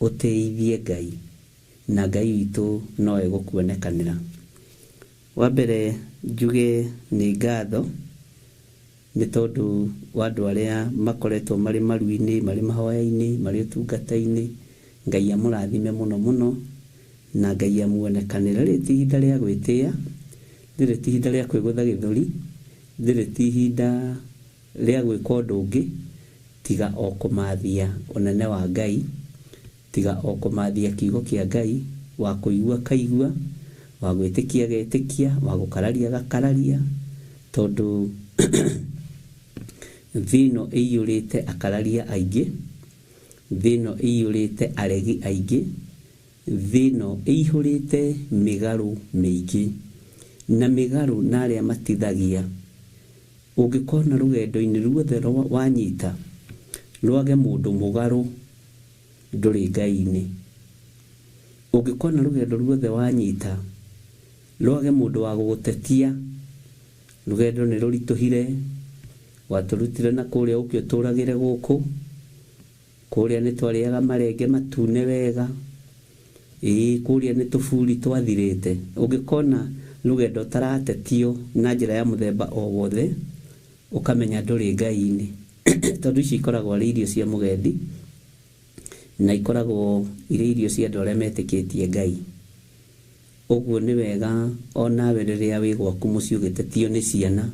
ũtĩithie Ngai, na Ngai witũ no egũkuonekanĩra. Wa mbere njuge nĩ ngatho nĩ tondũ wa andũ arĩa makoretwo marĩ maru-inĩ, marĩ mahoya-inĩ, marĩ ũtungata-inĩ. Ngai amũrathime mũno mũno, na Ngai amuonekanĩra. Rĩrĩ ti ihinda rĩa gwĩtĩĩa, rĩrĩ ti ihinda rĩa kwĩgũtha gĩthũri, rĩrĩ ti ihinda rĩa gwĩka ũndũ ũngĩ tiga o kũmathia ũnene wa Ngai, tiga o kũmathia kiugo kĩa Ngai, wa kũigua kaigua, wa gwĩtĩkia getĩkia, wa gũkararia gakararia, tondũ thĩno ĩiyũrĩte akararia aingĩ, thĩno ĩiyũrĩte aregi aingĩ, thĩno ĩihũrĩte mĩgarũ mĩingĩ, na mĩgarũ na arĩa matithagia. Ũngĩkona rũgendo-inĩ ruothe wanyita rwage mũndũ mũgarũ, ndũrĩ Ngai-inĩ. Ũngĩkona rũgendo ruothe wanyita rwage mũndũ wa gũgũtetia, rũgendo nĩ rũritũhire, watũrutire na kũrĩa ũkĩo tũragĩre gũkũ, kũrĩa nĩ twarĩaga marenge matune wega, kũrĩa nĩ tũburi twathirĩte. Ũngĩkona rũgendo taratetio na njĩra ya mũthemba o wothe, ũkamenya ndũrĩ Ngai-inĩ. Tondũ ici ikoragwo arĩ irio cia mũgendi, na ikoragwo irĩ irio cia andũ arĩa metĩkĩtie Ngai. Ũguo nĩ wega onawe rĩrĩa wĩ gwaku mũciĩ ũgĩtetio nĩ ciana,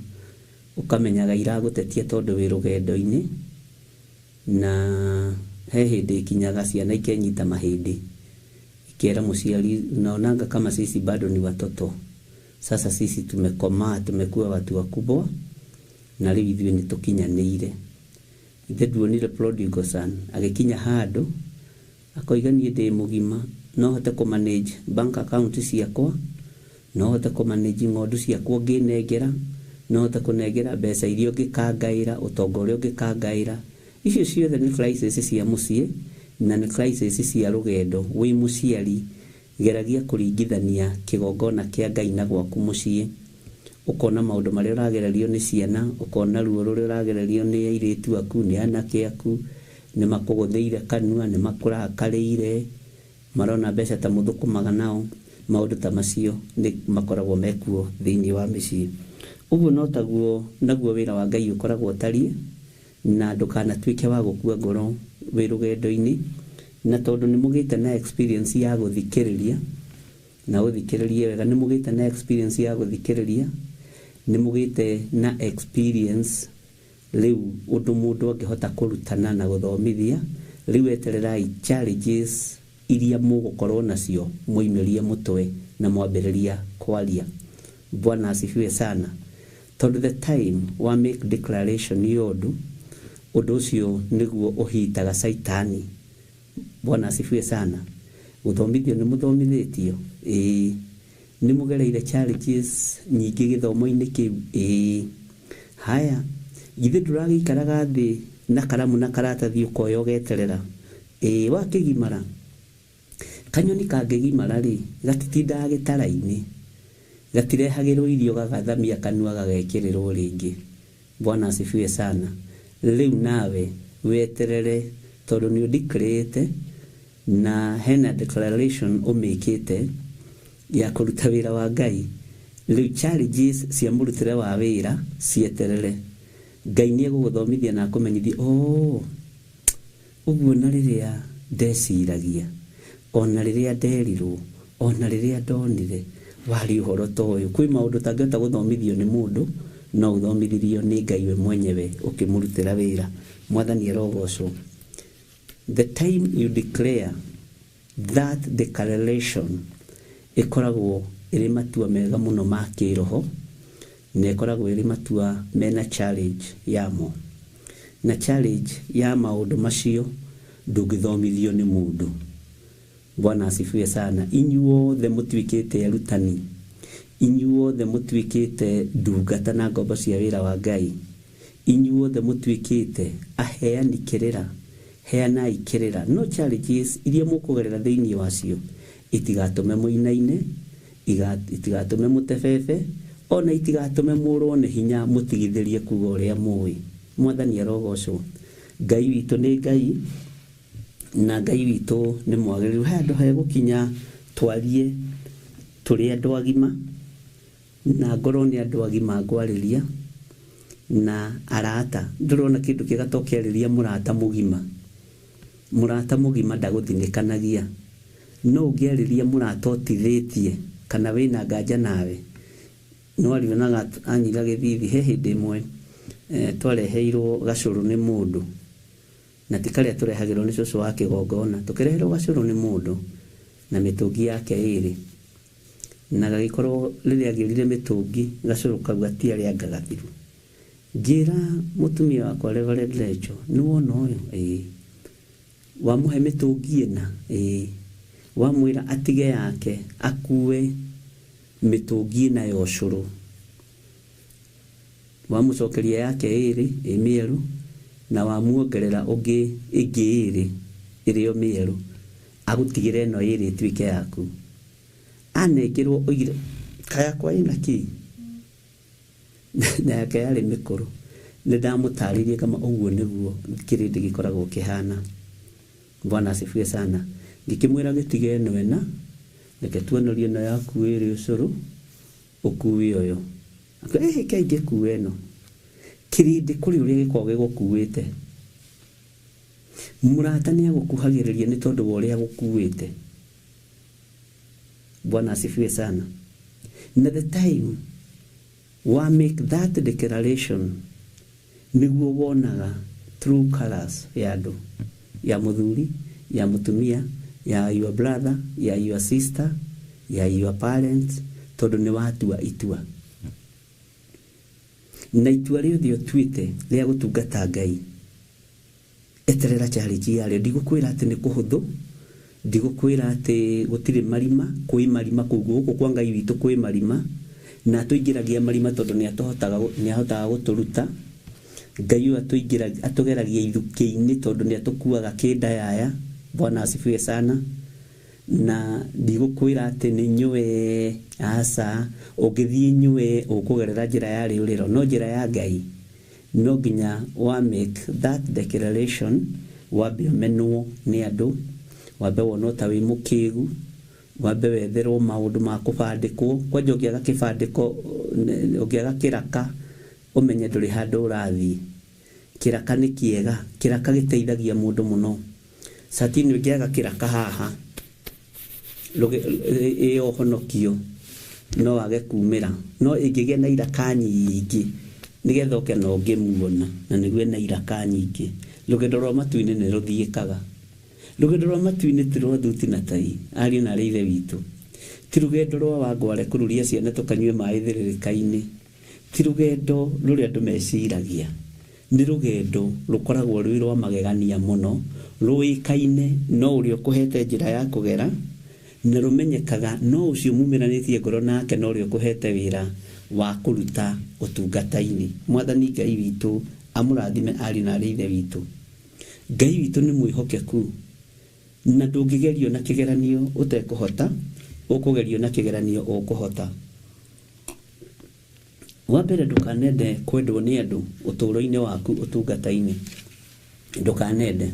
ũkamenyaga iragũtetia tondũ wĩ rũgendo-inĩ, na he hĩndĩ ikinyaga ciana ikenyita mahĩndĩ, ikera mũciari, naonanga kama sisi bado ni watoto, sasa sisi tumekomaa, tumekuwa watu wakubwa, na rĩu ithuĩ nĩ tũkinyanĩire. Ithe nduonire prodigal son agĩkinya handũ akoiga niĩ ndĩ mũgima, no hote kũmanage bank account ciakwa, no hote kũmanage ng'ondu ciakwa ngĩnengera, no hote kũnengera mbeca iria ũngĩkangaĩra, ũtonga ũrĩa ũngĩkangaĩra. Icio ciothe nĩ crisis cia mũciĩ, na nĩ crisis cia rũgendo. Wĩ mũciari, geragia kũringithania kĩgongona kĩa Ngai na gwaku mũciĩ, ũkona maũndũ marĩa ũragererio nĩ ciana, ũkona ruo rũrĩa ũragererio nĩ airĩtu aku, nĩ anake aku, nĩ makũgũthĩire kanua, nĩ makũrakarĩire, marona mbeca ta mũthũkũmaga nao. Maũndũ ta macio nĩ makoragwo mekuo thĩinĩ wa mĩciĩ. Ũguo no taguo naguo wĩra wa Ngai ũkoragwo ũtariĩ, na ndũkanatuĩke wa gũkua ngoro wĩ rũgendo-inĩ. Na tondũ nĩ mũgĩte na experience ya gũthikĩrĩria, na ũthikĩrĩrie wega, nĩ mũgĩte na experience ya gũthikĩrĩria, nĩ mũgĩte na experience rĩu ũndũ mũndũ angĩhota kũrutana na gũthomithia. Rĩu etererai challenges iria mũgũkorwo nacio moimĩrie mũtwe na mwambĩrĩria kwaria. Bwana asifiwe sana. Tondũ the time wa make declaration yondu, ũndũ ũcio nĩguo ũhitaga Saitani. Bwana asifiwe sana. Gũthomithio nĩ mũthomithĩtio, nĩ mũgereire challenges nyingĩ gĩthomo-inĩ kĩu. Haya, githĩ ndũragĩikaraga thĩ na karamu na karatathi ũkoya ũgeterera? Wakĩgimara, kanyoni kangĩgimara rĩ, gatitindaga gĩtara-inĩ, gatirehagĩrwo irio gagathamia kanua gagekĩrĩrwo rĩngĩ. Bwana asifiwe sana. Rĩu nawe weterere, tondũ nĩ ũdeclarate na hena declaration ũmĩkĩte ya kũruta wĩra wa Ngai. Rĩu challenges cia mũrutĩre wa wĩra cieterere. Ngai nĩ egũgũthomithia na akũmenyithia, ũguo na rĩrĩa ndeciragia, ona rĩrĩa nderirwo, ona rĩrĩa ndonire, warĩ ũhoro ta ũyũ. Kwĩ maũndũ tangĩhota gũthomithio nĩ mũndũ, no ũthomithirio nĩ Ngai we mwenyewe ũkĩmũrutĩra wĩra. Mwathani arogocwo. The time you declare that declaration ĩkoragwo ĩrĩ matua mega mũno ma kĩroho, na ĩkoragwo ĩrĩ matua mena challenge yamo. Na challenge ya maũndũ macio ndũngĩthomithio nĩ mũndũ. Bwana asifiwe sana. Inyuothe mũtuĩkĩte arutani, inyuothe mũtuĩkĩte ndungata na ngombo cia wĩra wa Ngai, inyuothe mũtuĩkĩte aheani kĩrĩra, heanai kĩrĩra. No challenges iria mũkũgerera thĩinĩ wacio itigatũme mũinaine, itigatũme mũtebebe, ona itigatũme mũrwo nĩ hinya mũtigithĩrie kuga ũrĩa mũĩ. Mwathani arogocwo. Ngai witũ nĩ Ngai, na Ngai witũ nĩ mwagĩrĩru. Handũ ha gũkinya twarie tũrĩ andũ agima, na ngoro nĩ andũ agima ngwarĩria, na arata. Ndĩrona kĩndũ kĩega to kĩarĩria mũrata mũgima. Mũrata mũgima ndagũthinĩkanagia. No ũngĩarĩria mũrata ũtithĩtie, kana wĩna nganja nawe, no arionaga anyira gĩthithi. He hĩndĩ ĩmwe twareheirwo gacũrũ nĩ mũndũ, na tikaria turehagirwo ni cucu wa kigongona tukireherwo gacuru ni mundu na mitungi yake iri na gagikorwo riria agirire mitungi gacuru kau atiari angagathiru ngira mutumia wakwa Reverend Lecho ni wona uyu wamuhe mitungi ena wamwira atige yake akue mitungi na yoshuru wamucokeria yake iri emieru na wamuongerera ungi ingi iri mieru agutigire no iri twike yaku anekirwo oigire kaya kwa ina ki na yake yari mikuru ni ndamutaririe kama uguo niguo kirindi gikoragwo kihana. Bwana asifiwe sana. Ngikimwira gitige no ena reke tuonorie no yaku iri ucuru ukuwi oyo kaige kueno kirindi kuri uri gikoge gukuwite murata ni agukuhagiriria ni tondu wa uria gukuwite. Bwana asifiwe sana. Na the time wa make that declaration niguo wonaga true colors ya andu ya muthuri ya mutumia ya your brother ya your sister ya your parents tondu ni watua itua na itua rio twite ria gutungata Ngai eterera challenge yale ndigukwira ati ni kuhuthu ndigukwira ati gutire marima kwi marima kuguko kwa Ngai witu kwi marima na tuingiragia marima tondu ni ahotaga guturuta Ngai atugeragia ithuki-ini tondu ni atukuaga kinda yaya. Bwana asifiwe sana. Na ndigukwira ati ni nyue asa ugithie nyue ukugerera njira ya riuriro no njira ya Ngai no ginya wa make that declaration wabe menwo ni andu wabe wonota wi mukigu wabe wetherwo maundu ma kubandikwo kwa njogiaga kibandiko ogiaga kiraka umenye nduri handu urathi kiraka ni kiega kiraka giteithagia mundu muno satini ogiaga kiraka haha iyo honokio no age kumira no ingigia na iraka nyingi nigetha oke no ngimuona na niguo na iraka nyingi rugendo rwa matu-ini ni ruthiikaga rugendo rwa matu-ini tiro thuti na tai ari na ri ithe witu ti rugendo rwa wangware kururia ciana tukanywe mai thiririka-ini ti rugendo ruria andu meciragia ni rugendo rukoragwo rwi rwa magegania muno ruikaine no urio kuhete njira ya kugera na rumenyekaga no ucio mumiranitie ngoro nake no urio kuhete wira wa kuruta utungata-ini. Mwathani Ngai witu amurathime ari na ri ithe witu. Ngai witu ni mwihokeku na ndungigerio na kigeranio utekuhota ukugerio na kigeranio ukuhota. Wambere ndukanende kwendwo ni andu uturo-ini waku utungata-ini ndukanende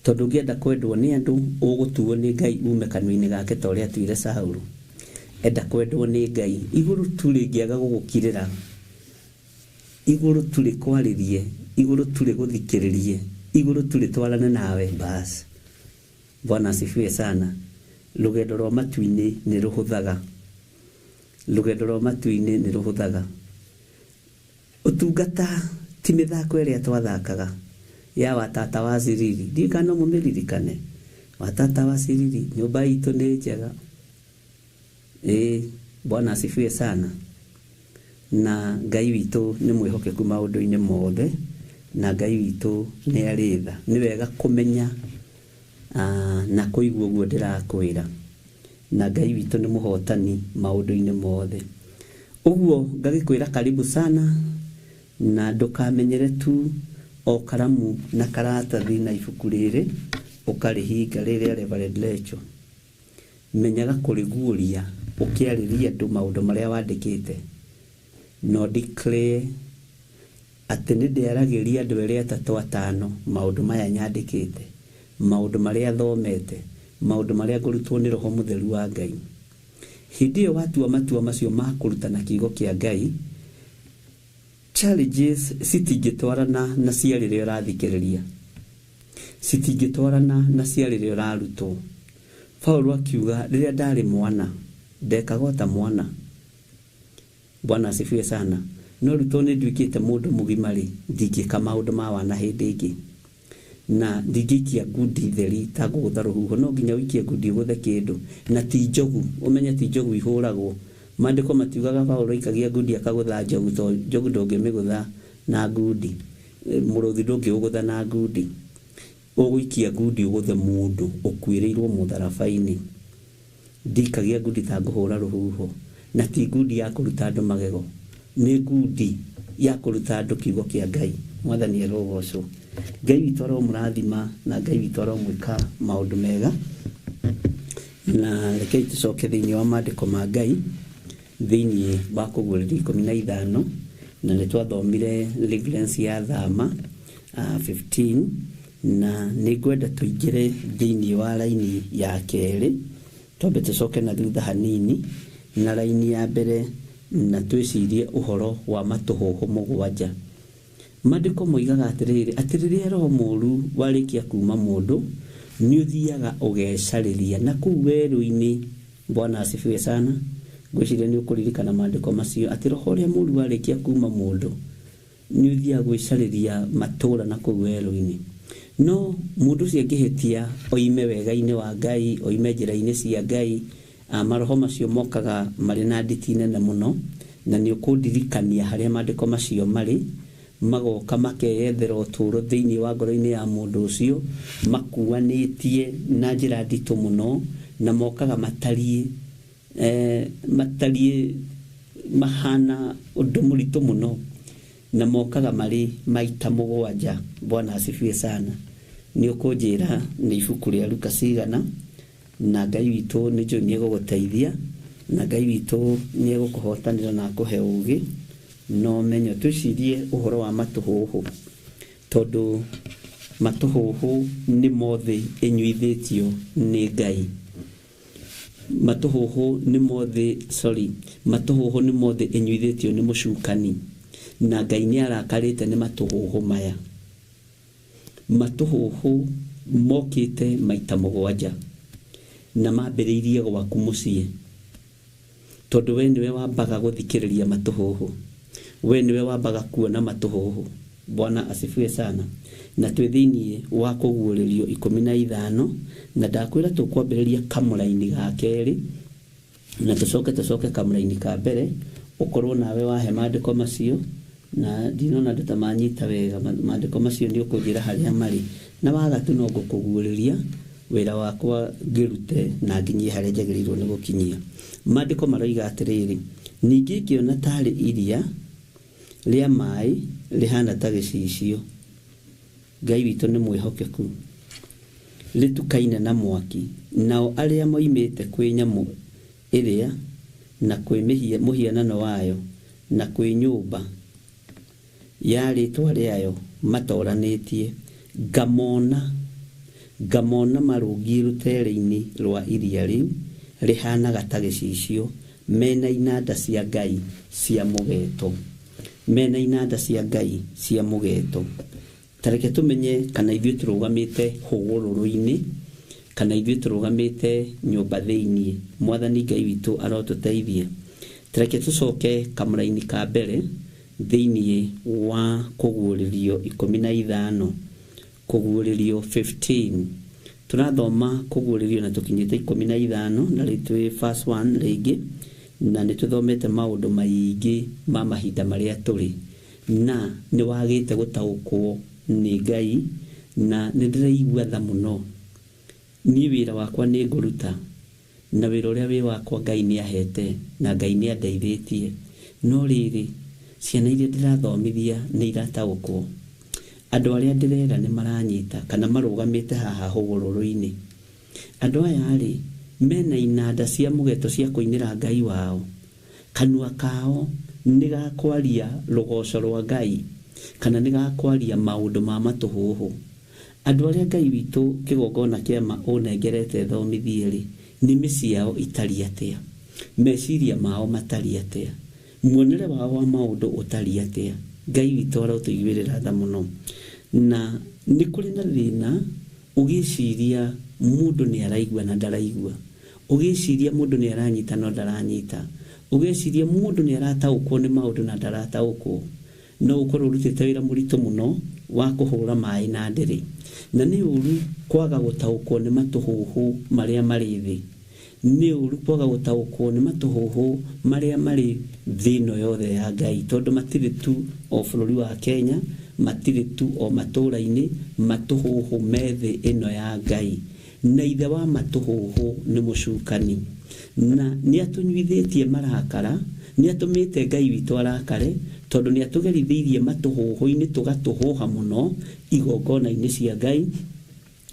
tondu ngienda kwendwo ni andu ugutuo ni Ngai ume kanua-ini gake ta uria tuire Saulu. Enda kwendwo ni Ngai iguru turi ngiaga gugukirira iguru turi kwaririe iguru turi guthikiririe iguru turi twarane nawe bas. Bwana asifiwe sana. Rugendo rwa matu-ini ni ruhuthaga rugendo rwa matu-ini ni ruhuthaga utungata ti mithako iria twathakaga ya watata wa Siriri ndikano mumiririkane watata wa Siriri nyumba itu ni njega. Bwana asifiwe sana. Na Ngai witu ni mwihokeku maundu-ini mothe na Ngai witu ni aritha ni wega kumenya na kuigua guo ndirakwira na Ngai witu ni muhotani maundu-ini mothe. Uguo ngagikwira karibu sana na ndukamenyere tu o karamu na karatathi na ibuku riri ukarihinga riria Reverend Lecho menyaga kuriguria ukiariria andu maundu maria wandikite no declare ati ni ndiaragiria andu eri atatu atano maundu maya nyandikite maundu maria thomete maundu maria ngurutwo ni Roho Mutheru wa Ngai. Hindi iyo watua matua macio ma kurutana kiugo kia Ngai challenges sitingitwarana na ciarire urathikiriria sitingitwarana na ciarire urarutwo. Paulo akiuga riria ndari mwana ndekagota mwana. Bwana asifiwe sana. No rutwo ni nduikite mundu mugimari ndingika maundu ma wana hindi ingi na ndigikia ngundi theri ta ngũgũtha rũhuho no nginya wikie ngundi ũgũthe kĩndũ na ti njogu ũmenye ti njogu ihũragwo maandĩko matiugaga Paulo ikagia ngundi akagũtha njogu to njogu ndũngĩmĩgũtha na ngundi mũrũthi ndũngĩũgũtha na ngundi ũgũikia ngundi ũgũthe mũndũ ũkuĩrĩirwo mũtharaba-inĩ ndikagia ngundi ta ngũhũra rũhuho na ti ngundi ya kũruta andũ magego nĩ ngundi ya kũruta andũ kiugo kĩa Ngai mwathani erogocwo Ngai witũ aromũrathima na Ngai witũ aromwĩka maũndũ mega na rekei tũcoke thĩinĩ wa maandĩko ma Ngai thĩinĩ wa Kũguũrĩrio 15 na nĩ twathomire deliverance ya Thama 15 na nĩ ngwenda tũingĩre thĩinĩ wa raini ya kerĩ twambe tũcoke na thutha hanini na raini ya mbere na twĩcirie ũhoro wa matũhũhũ mũgwanja maandĩko moigaga atĩrĩrĩ atĩ rĩrĩa roho mũũru warĩkia kuuma mũndũ nĩ ũthiaga ũgecarĩria na kũu werũ-inĩ Bwana asifiwe sana ngwĩciria nĩ ũkũririkana maandĩko macio atĩ roho ũrĩa mũũru warĩkia kuuma mũndũ nĩ ũthiaga gwĩcarĩria matũũra na kũu werũ-inĩ no mũndũ ũcio angĩhĩtia oime wega-inĩ wa Ngai oime njĩra-inĩ cia Ngai maroho macio mokaga marĩ na nditi nene mũno na nĩ ũkũndirikania harĩa maandĩko macio marĩ magoka makeyethera ũtũũro thĩinĩ wa ngoro-inĩ ya mũndũ ũcio makuanĩtie na njĩra nditũ mũno na mokaga matariĩ mahana ũndũ mũritũ mũno na mokaga marĩ maita mũgwanja Bwana asifiwe sana nĩ ũkũnjĩra nĩ ibuku rĩa Luka cigana na Ngai witũ nĩ njũĩ nĩ egũgũteithia na Ngai witũ nĩ egũkũhotanĩra na akũhe ũũgĩ no menyo twĩcirie ũhoro wa matũhũhũ tondũ matũhũhũ nĩ mothe enyuithĩtio nĩ Ngai matũhũhũ nĩ mothe enyuithĩtio nĩ mũcukani na Ngai nĩ arakarĩte nĩ matũhũhũ maya matũhũhũ mokĩte maita mũgwanja na mambĩrĩirie gwaku mũciĩ tondũ we nĩwe wambaga gũthikĩrĩria matũhũhũ we nĩwe wambaga kuona matũhũhũ Bwana asifiwe sana na twĩ thĩinĩ wa Kũguũrĩrio 15 na ndakwĩra tũkwambĩrĩria kamũraini ga kerĩ na tũcoke kamũraini ka mbere ũkorwo nawe wahe maandĩko macio na ndinona andũ ta manyita wega maandĩko macio nĩ ũkũnjĩra harĩa marĩ na wagatũ no ngũkũguũrĩria wĩra wakwa ngĩrute na nginyie harĩa njagĩrĩirwo nĩ gũkinyia maandĩko maroiga atĩrĩrĩ ningĩ ngĩona tarĩ iria rĩa maĩ rĩhana ta gĩcicio Ngai witũ nĩ mwĩhokeku rĩtukaine na mwaki nao arĩa moimĩte kwĩ nyamũ ĩrĩa na kwĩ mũhianano wayo na kwĩ nyũmba ya rĩĩtwa rĩayo matoranĩtie ngamona marũngiĩ rũtere-inĩ rwa iria rĩu rĩhanaga ta gĩcicio mena inanda cia Ngai cia mũgeeto tareke tũmenye kana ithuĩ tũrũgamĩte hũgũrũrũ-inĩ kana ithuĩ tũrũgamĩte nyũmba thĩinĩ mwathani Ngai witũ arotũteithia tareke tũcoke kamũraini ka mbere thĩinĩ wa Kũguũrĩrio 15 Kũguũrĩrio 15 tũrathoma Kũguũrĩrio na tũkinyĩte 15 na rĩtwĩ verse 1 rĩngĩ na nĩ tũthomete maũndũ maingĩ ma mahinda marĩa tũrĩ na nĩ wagĩte gũtaũkwo nĩ Ngai na nĩ ndĩraigua tha mũno niĩ wĩra wakwa nĩ ngũruta na wĩra ũrĩa wĩ wakwa Ngai nĩ ahete na Ngai nĩ andeithĩtie no rĩrĩ ciana iria ndĩrathomithia nĩ irataũkwo andũ arĩa ndĩrera nĩ maranyita kana marũgamĩte haha hũgũrũrũ-inĩ andũ aya rĩ mena inanda cia mũgeeto cia kũinĩra Ngai wao kanua kao nĩ gakwaria rũgoco rwa Ngai kana nĩ gakwaria maũndũ ma matũhũhũ andũ arĩa Ngai witũ kĩgongona kĩama ũnengerete thomithie rĩ nĩmĩ ciao itari atĩa meciria mao matari atĩa muonere wao wa maũndũ ũtari atĩa Ngai witũ arotũiguĩrĩra tha mũno na nĩ kũrĩ na thĩna ũgĩciria mũndũ nĩ araigua na ndaraigua ũgĩciria mũndũ nĩ aranyita no ndaranyita ũgĩciria mũndũ nĩ arataũkwo nĩ maũndũ na ndarataũkwo no ukorwo urutite wira murito muno wa kuhura mai na ndiri na ni uru kwaga gutaukwo ni matuhuhu maria mari thi ni uru kwaga gutaukwo ni matuhuhu maria mari thino yothe ya Ngai tondu matiri tu o bururi wa Kenya matiri tu o matura-ini matuhuhu methi ino ya Ngai na ithe wa matuhuhu ni mucukani na ni atunyithitie marakara ni atumite Ngai witu arakare tondu ni atugerithirie matuhuhu-ini tugatuhuha muno igongona-ini cia Ngai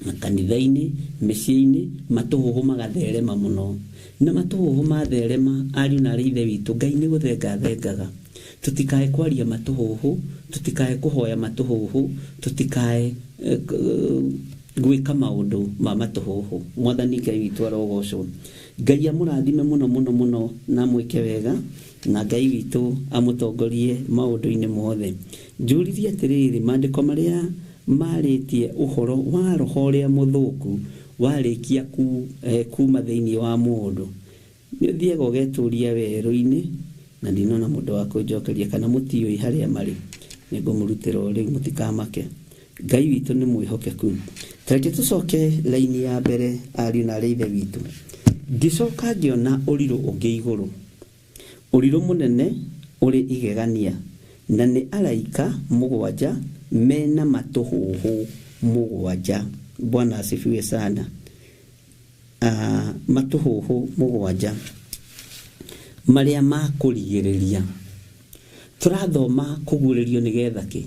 makanitha-ini micii-ini matuhuhu magatherema muno na matuhuhu matherema ariu na ithe witu Ngai ni guthengathengaga tutikae kwaria matuhuhu tutikae kuhoya matuhuhu tutikae gwika maundu ma matuhuhu mwathani Ngai witu arogocwo Ngai amurathime muno muno muno na mwike wega na Ngai witu amutongorie maundu-ini mothe njurithia atiriri mandiko maria maritie uhoro wa roho ria muthuku warikia kuma thiini wa mundu ni thiego geturia weru-ini na ndinona mundu wa kunjokeria kana mutioi haria mari nigumurutira uri mutikamake Ngai witu ni mwihokeku tareke tucoke laini ya mbere ari na ithe witu ngicoka ngiona uriru ungi iguru uriru munene uri igegania na ni araika mugwanja mena matuhuhu mugwanja Bwana asifiwe sana matuhuhu mugwanja maria makurigiriria turathoma kuguririo nigetha ki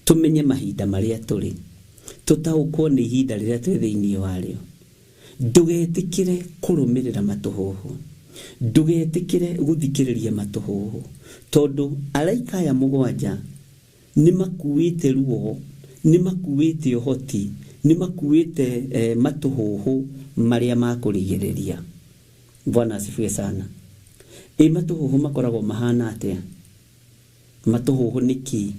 tumenye mahinda maria turi tutaukwo ni ihinda riria twi thiini wario ndugetikire kurumirira matuhuhu ndugetikire guthikiriria matuhuhu tondu araika ya mugwanja ni makuite ruo ni makuite uhoti ni makuite matuhuhu maria makurigiriria Bwana asifiwe sana matuhuhu makoragwo mahana atia matuhuhu niki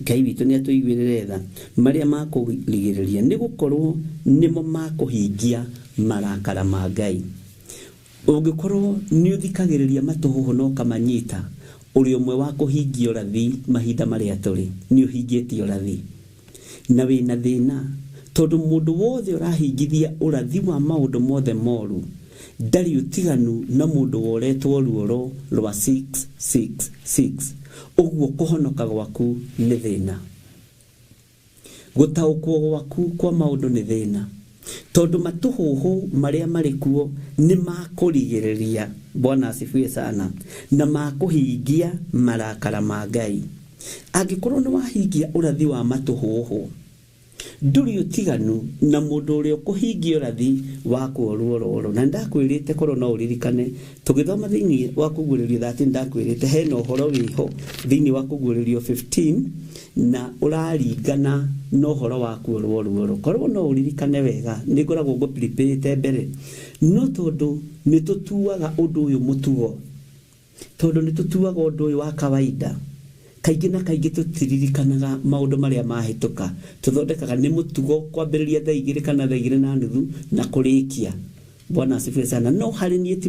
Ngai witu ni atuigwirire tha maria makurigiriria ni gukorwo nimo makuhingia marakara ma Ngai ungikorwo ni uthikagiriria matuhuhu no kamanyita uri umwe wa kuhingia urathi mahinda maria turi ni uhingitie urathi na wina thina tondu mundu wothe urahingithia urathi wa maundu mothe moru ndari utiganu na mundu woretwo ruoro rwa 666 uguo kuhonoka gwaku ni thina gutaukwo gwaku kwa maundu ni thina tondu matuhuhu maria mari kuo ni makurigiriria Bwana asifiwe sana na makuhingia marakara ma Ngai angikorwo ni wahingia urathi wa matuhuhu nduri utiganu na mundu uria kuhingia urathi wa kuoruoro na ndakwirite korwo no uririkane tugithoma thiini wa kuguririo 13 ndakwirite hena uhoro wiho thiini wa kuguririo 15 na uraringana no uhoro wa kuoruoro korwo no uririkane wega ningoragwo go prepare mbere no tondu nitutuaga undu uyu mutugo tondu nitutuaga undu uyu wa kawaida kaingi na kaingi tutiririkanaga maundu maria mahituka tuthondekaga ni mutugo kwambiriria thaa 2 kana thaa 2:30 na kurikia Bwana asifiwe sana no hari ni ti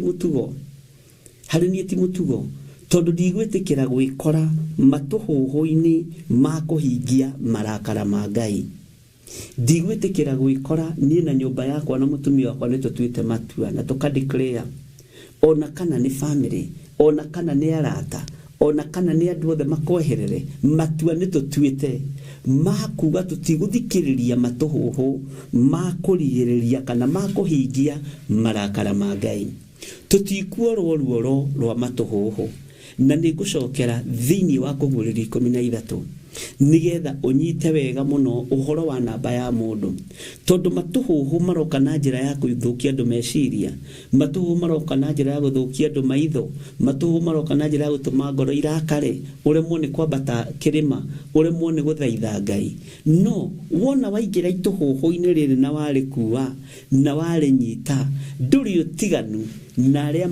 mutugo tondu ndigwitikira gwikora matuhuhu-ini makuhingia marakara ma Ngai ndigwitikira gwikora ni na nyumba yakwa na mutumia wakwa ni tutuite matua na tukadeclare ona kana ni family ona kana ni arata ona kana ni andu othe makweherere matua ni tutuite makuga tutiguthikiriria matuhuhu makurigiriria kana makuhingia marakara ma Ngai tutikuorwo ruoro rwa matuhuhu na nigucokera thiini wa kuguririo 13 nigetha unyite wega muno uhoro wa namba ya mundu tondu matuhuhu maroka na njira ya kuthukia andu meciria matuhuhu maroka na njira ya guthukia andu maitho matuhuhu maroka na njira ya gutuma ngoro irakare uremwo ni kwambata kirima uremwo ni guthaitha Ngai no wona waingira ituhuhu-ini riri na warikuwa na warinyita nduri utiganu na aria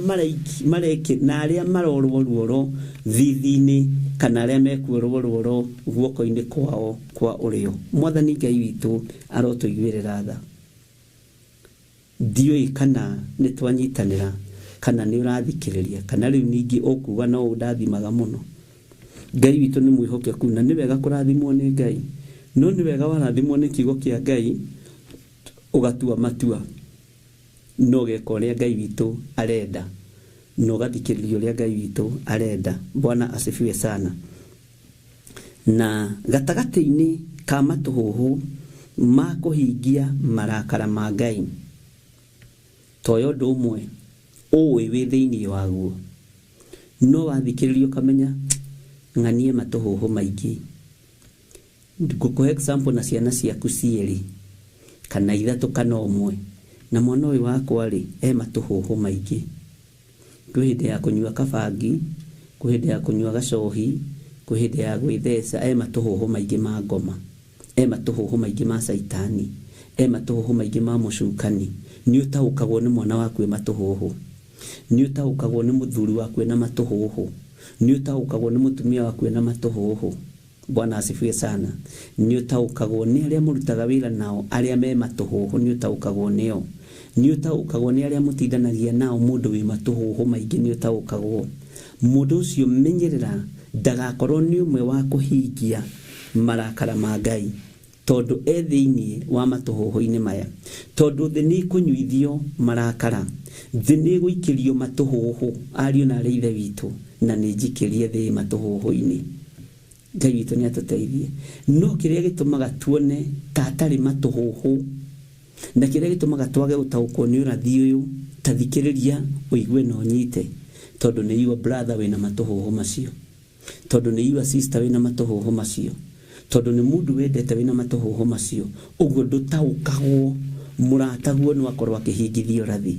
mareki na aria marorwo ruoro thithini kana aria mekuorwo ruoro guoko-ini kwao kwa urio Mwathani Ngai witu arotuigwirira tha ndioi kana ni twanyitanira kana ni urathikiriria kana riu ningi ukuga no undathimaga muno Ngai witũ nĩ mwĩhokeku na nĩ wega kũrathimwo nĩ Ngai, no nĩ wega warathimwo nĩ kiugo kĩa Ngai ũgatua matua no geka ũrĩa Ngai witũ arenda, no gathikĩrĩria ũrĩa Ngai witũ arenda. Bwana asifiwe sana. Na gatagatĩ-inĩ ka matũhũhũ ma kũhingia marakara ma Ngai, toyo ũndũ ũmwe ũĩ wĩ thĩinĩ waguo, no wathikĩrĩria ũkamenya ng'anie matũhũhũ maingĩ. Ngũkũhe example na ciana ciaku cierĩ kana ithatũ kana ũmwe, na mwana ũyũ wakwa rĩ matũhũhũ maingĩ. Kwĩ hĩndĩ ya kũnyua kabangi, kwĩ hĩndĩ ya kũnyua gacohi, kwĩ hĩndĩ ya gwĩtheca, matũhũhũ maingĩ ma ngoma, matũhũhũ maingĩ ma caitani, matũhũhũ maingĩ ma mũcukani. Nĩ ũtaũkagwo nĩ mwana waku matũhũhũ, nĩ ũtaũkagwo nĩ mũthuri waku na matũhũhũ, nĩ ũtaũkagwo nĩ mũtumia waku na matũhũhũ. Bwana asifiwe sana. Nĩ ũtaũkagwo nĩ arĩa mũrutaga wĩra nao arĩa me matũhũhũ, nĩ ũtaũkagwo nĩo. Nĩ ũtaũkagwo nĩ arĩa mũtindanagia nao mũndũ wĩ matũhũhũ maingĩ, nĩ ũtaũkagwo. Mũndũ ũcio menyerera ndagakorwo nĩ ũmwe wa kũhingia marakara ma Ngai, tondũ thĩinĩ wa matũhũhũ-inĩ maya, tondũ thĩ nĩ kũnyuithio marakara, thĩ nĩ gũikĩrio matũhũhũ. Ariũ na arĩ ithe witũ, na nĩ njikĩrie thĩ matũhũhũ-inĩ. Ngai witũ nĩ atũteithie. No kĩrĩa gĩtũmaga tuone ta atarĩ matũhũhũ, na kĩrĩa gĩtũmaga twage gũtaũkwo nĩ ũrathi ũyũ, ta thikĩrĩria ũigue na ũnyite, tondũ nĩ your brother wĩna matũhũhũ macio, tondũ nĩ your sister wĩna matũhũhũ macio, tondũ nĩ mũndũ wendete wĩna matũhũhũ macio. Ũguo ndũtaũkagwo mũrataguo no akorwo akĩhingithia ũrathi,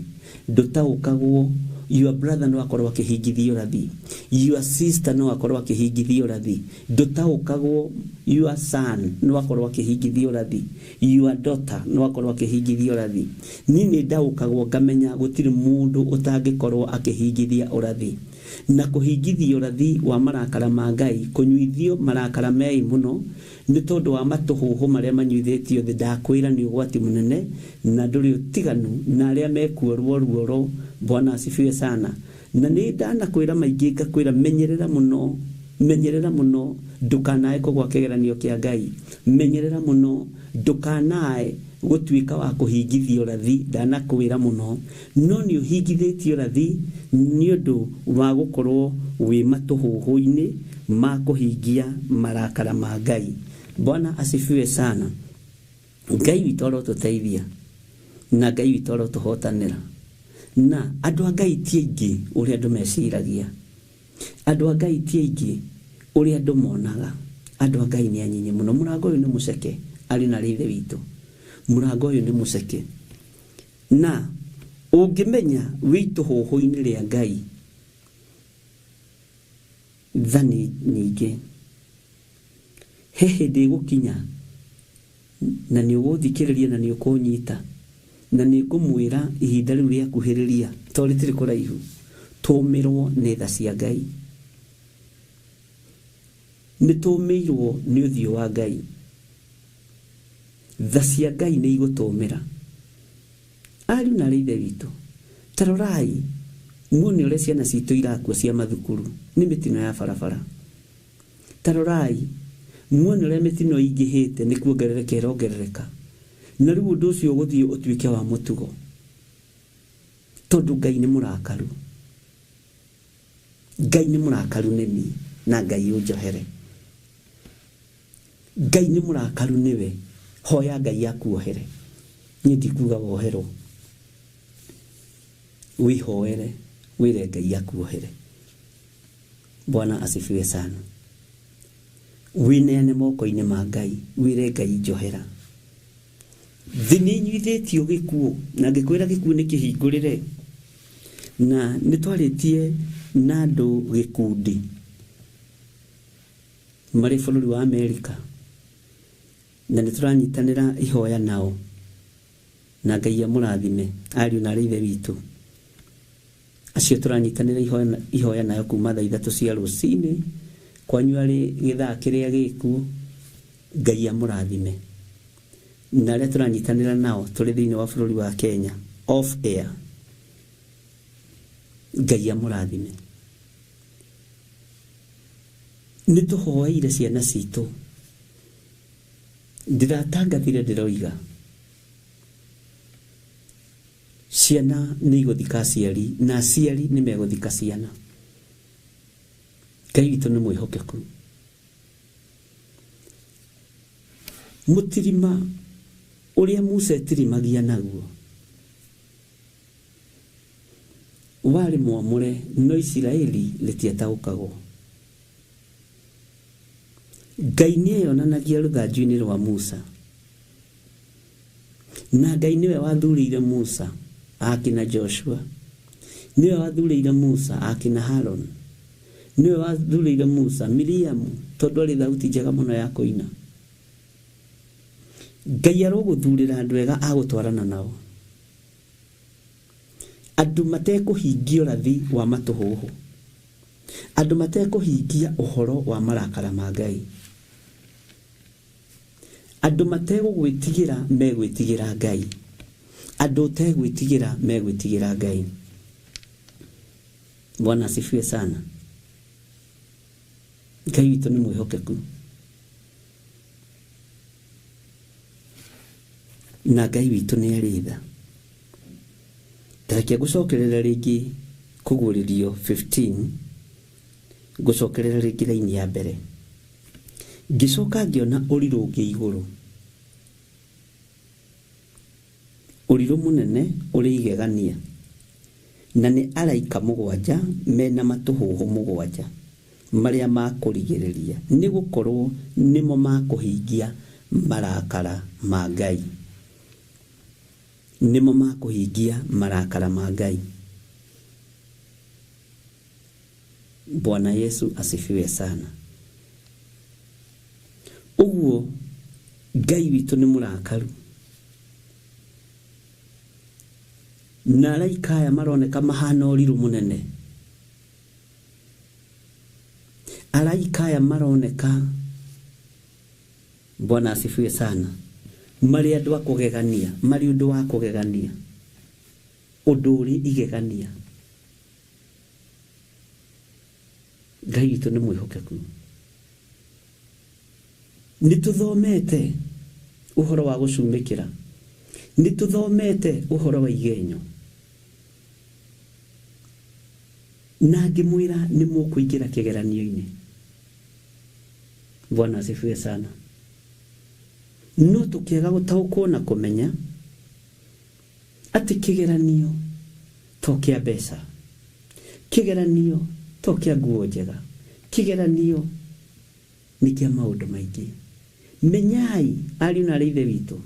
ndũtaũkagwo your brother no akorwo akĩhingithia ũrathi, your sister no akorwo akĩhingithia ũrathi, ndũtaũkagwo your son no akorwo akĩhingithia ũrathi, your daughter no akorwo akĩhingithia ũrathi. Niĩ nĩ ndaũkagwo ngamenya gũtirĩ mũndũ ũtangĩkorwo akĩhingithia ũrathi. Na kũhingithia ũrathi wa marakara ma Ngai, kũnyuithio marakara mei mũno nĩ tondũ wa matũhũhũ marĩa manyuithĩtio thĩ. Ndakwĩra nĩ ũgwati mũnene na ndũrĩ ũtiganu na arĩa mekuo ruoro. Bwana asifiwe sana. Na nĩ ndanakwĩra maingĩ ngakwĩra menyerera mũno ndũkanae kũgwa kĩgeranio kĩa Ngai, menyerera mũno ndũkanae gũtuĩka wa kũhingithia ũrathi. Ndanakwĩra mũno, no nĩ ũhingithĩtio ũrathi nĩ ũndũ wa gũkorwo wĩ matũhũhũ-inĩ ma kũhingia marakara ma Ngai. Bwana asifiwe sana. Ngai witũ arotũteithia na Ngai witũ arotũhotanĩra. Na andũ a Ngai ti aingĩ ũrĩa andũ meciragia, andũ a Ngai ti aingĩ ũrĩa andũ monaga. Andũ a Ngai nĩ anyinyi mũno. Mũrango ũyũ nĩ mũceke, arĩ na ithe witũ, mũrango ũyũ nĩ mũceke. Na ũngĩmenya wĩitũhũhũ-inĩ rĩa Ngai, tha nĩ nyingĩ. He hĩndĩ gũkinya na nĩ ũgũthikĩrĩria na nĩ ũkũnyita, na nĩ ngũmwĩra ihinda rĩu rĩakuhĩrĩria, to rĩtirĩ kũraihu, tũmĩrwo nĩ tha cia Ngai. Nĩ tũmĩirwo nĩ ũthiũ wa Ngai. Tha cia Ngai nĩ igũtũmĩra. Ariũ na arĩ ithe witũ, ta rorai muone ũrĩa ciana citũ irakua cia mathukuru nĩ mĩtino ya barabara. Ta rorai muone ũrĩa mĩtino ingĩhĩte nĩ kuongerereka ĩrongerereka. Na rĩu ũndũ ũcio ũgũthiĩ ũtuĩke wa mũtugo, tondũ Ngai nĩ mũrakaru. Ngai nĩ mũrakaru nĩ niĩ na Ngai ũnjohere. Ngai nĩ mũrakaru nĩwe, hoya Ngai akuohere. Niĩ ndikuga woherwo, wĩhoere wĩre Ngai akuohere. Bwana asifiwe sana. Wĩneane moko-inĩ ma Ngai, wĩre Ngai njohera. Thĩ nĩ nyuithĩtio gĩkuũ, na ngĩkwĩra gĩkuũ nĩ kĩhingũrĩre. Na nĩ twarĩtie na andũ gĩkundi marĩ bũrũri wa Amerika, na nĩ tũranyitanĩra ihoya nao, na Ngai amũrathime. Ariũ na arĩ ithe witũ, acio tũranyitanĩra ihoya nayo kuma thaa 3 cia rũcinĩ kwanyu arĩ gĩthaa kĩrĩa gĩkuo. Ngai amũrathime. Na arĩa tũranyitanĩra nao tũrĩ thĩinĩ wa bũrũri wa Kenya off air, Ngai amũrathime. nituhoeire ciana citu ndiratangathire ndiroiga ciana nĩ igũthika aciari na aciari nĩ megũthika ciana. Ngai witũ nĩ mwĩhokeku. Mũtirima ũrĩa Musa etirimagia naguo warĩ mwamũre, no Isiraeli rĩtiataũkagwo. Ngai nĩeyonanagia rũthanju-inĩ rwa Musa, na Ngai nĩwe wathurĩire Musa akina Joshua, nĩwe wathurĩire Musa akina Harun, nĩwe wathurĩire Musa Miriam tondũ arĩ thauti njega mũno ya kũina. Ngai arogũthurĩra andũ ega agũtwarana nao, andũ matekũhingia ũrathi wa matũhũhũ, andũ matekũhingia ũhoro wa marakara ma Ngai, andũ mategũgwĩtigĩra megwĩtigĩra Ngai, andũ tegwĩtigĩra megwĩtigĩra Ngai. Bwana asifiwe sana. Ngai witũ nĩ mwĩhokeku, na Ngai witũ nĩ arĩ tha. Tareke gucokerera rĩngĩ kũgũrĩrio 15, gucokerera rĩngĩ raini ya mbere. Ngicoka ngĩona ũrirũ ũngĩ igũrũ, ũrirũ mũnene ũrĩ igegania, na nĩ araika mũgwanja mena matũhũhũ mũgwanja marĩa makũrigĩrĩria, nĩ gũkorwo nĩmo makũhingia marakara ma Ngai, nĩmo makũhingia marakara ma Ngai. Bwana Yesu asifiwe sana. Ũguo Ngai witũ nĩ mũrakaru, na araika aya maroneka mahana ũrirũ mũnene, araika aya maroneka, Bwana asifiwe sana, marĩ andũ a kũgegania, marĩ ũndũ wa kũgegania, ũndũ ũrĩ igegania. Ngai witũ nĩ mwĩhokeku. Nĩtũthomete ũhoro wa gũcumĩkĩra, nĩtũthomete ũhoro wa igenyo, na ngĩmwĩra nĩ mũkũingĩra kĩgeranio-inĩ. Bwana asifiwe sana. No tũkĩaga gũtaũkwo na kũmenya atĩ kĩgeranio to kĩa mbeca, kĩgeranio to kĩa nguo njega, kĩgeranio nĩ kĩa maũndũ maingĩ. Menyai ariũ na aithe witũ,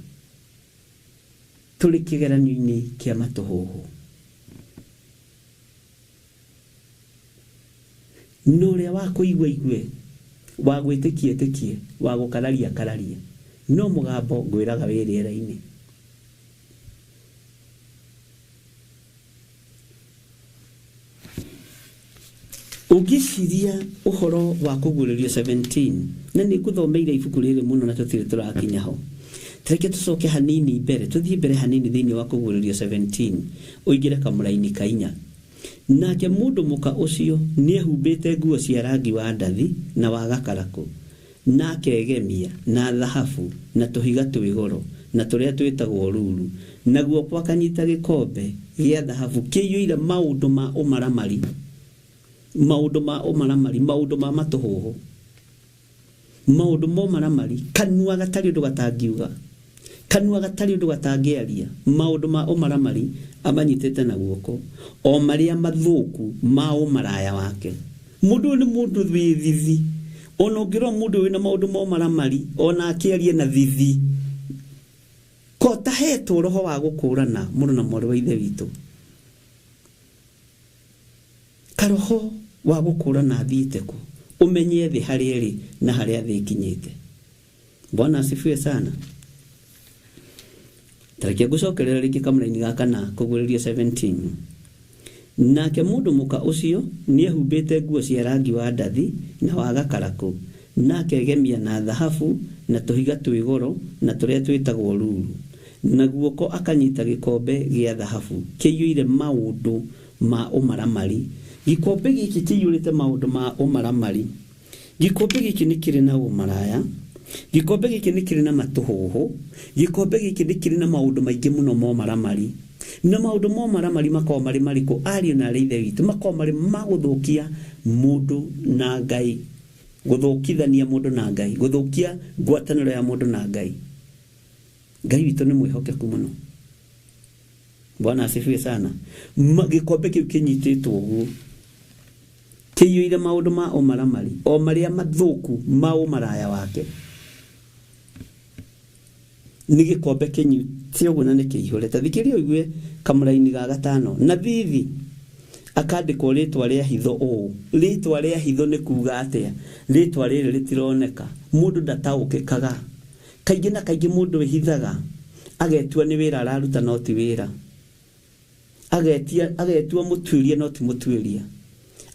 tũrĩ kĩgeranio-inĩ kĩa matũhũhũ. No ũrĩa wa kũigua igue, wa gwĩtĩkia ĩtĩkie, wa gũkararia kararie, no mũgambo ngwĩraga wĩ rĩera-inĩ. Ũngĩciria ũhoro wa kũguũrĩrio 17, na nĩ ngũthomeire ibuku rĩrĩ mũno na tũtirĩ tũrakinya ho. Tareke tũcoke hanini mbere, tũthiĩ mbere hanini thĩinĩ wa kũguũrĩrio 17, ũingĩre kamũra-inĩ ka 4. Nake mũndũ mũka ũcio nĩehumbĩte nguo cia rangi wa ndathi na wa gakarakũ, na akegemia na thahabu na tũhiga twĩ goro na tũrĩa twĩtagwo ruru, na guoko akanyita gĩkombe gĩa thahabu kĩiyũire maũndũ ma ũmaramari, maũndũ ma ũmaramari, maũndũ ma matũhũhũ, maũndũ ma ũmaramari, kanua gatarĩ ũndũ gatangiuga, kanua gatarĩ ũndũ gatangĩaria, maũndũ ma ũmaramari amanyitĩte na guoko, o marĩa mathũku ma ũmaraya wake. Mũndũ ũyũ nĩ mũndũ wĩ thithi, ona ũngĩrora mũndũ wĩna maũndũ ma ũmaramari, ona akĩarie na thithi, ko tahetwo roho wa gũkũrana mũndũ na mwarĩ wa ithe witũ, karoho wa gũkũrana athiĩte kũ, ũmenye thĩ harĩa ĩrĩ na harĩa thĩ ĩkinyĩte. Bwana asifiwe sana. Tareke ngũcokerera rĩngĩ kamũra-inĩ gaka na kũguũrĩrio 17. Nake mũndũ mũka ũcio nĩehumbĩte nguo cia rangi wa ndathi na wa gakarakũ, na akegemia na thahabu na tũhiga twĩ goro na tũrĩa twĩtagwo ruru, na guoko akanyita gĩkombe gĩa thahabu kĩiyũire maũndũ ma ũmaramari. Gĩkombe gĩkĩ kĩiyũrĩte maũndũ ma ũmaramari gikombe giki nĩ kĩrĩ na ũmaraya, gikombe giki nĩ kĩrĩ na matũhũhũ, gikombe giki nĩ kĩrĩ na maũndũ maingĩ mũno momaramari. Na maũndũ momaramari makao marĩ marĩkũ? Ariũ na arĩ ithe witũ, makao marĩ magũthũkia mũndũ na Ngai, gũthũkithania mũndũ na Ngai, gũthũkia ngwatanĩro ya mũndũ na Ngai. Ngai witũ nĩ mwĩhokeku mũno. Bwana asifiwe sana. Gikombe kĩu kĩnyitĩtwo ũguo kĩiyũire maũndũ ma ũmaramari, o marĩa mathũku ma ũmaraya wake. Nĩ gikombe kĩnyitĩtwo ũguo na nĩ kĩihũre. Ta thikĩria ũigue kamũraini ga gatano. Na thithi akandĩkwo rĩtwa rĩa hitho ũũ. Rĩtwa rĩa hitho nĩ kuuga atĩa? Rĩtwa rĩrĩ rĩtironeka, mũndũ ndataũkĩkaga. Kaingĩ na kaingĩ mũndũ wĩhithaga, agetua nĩ wĩra araruta no ti wĩra. Agetua mũtuĩria no ti mũtuĩria.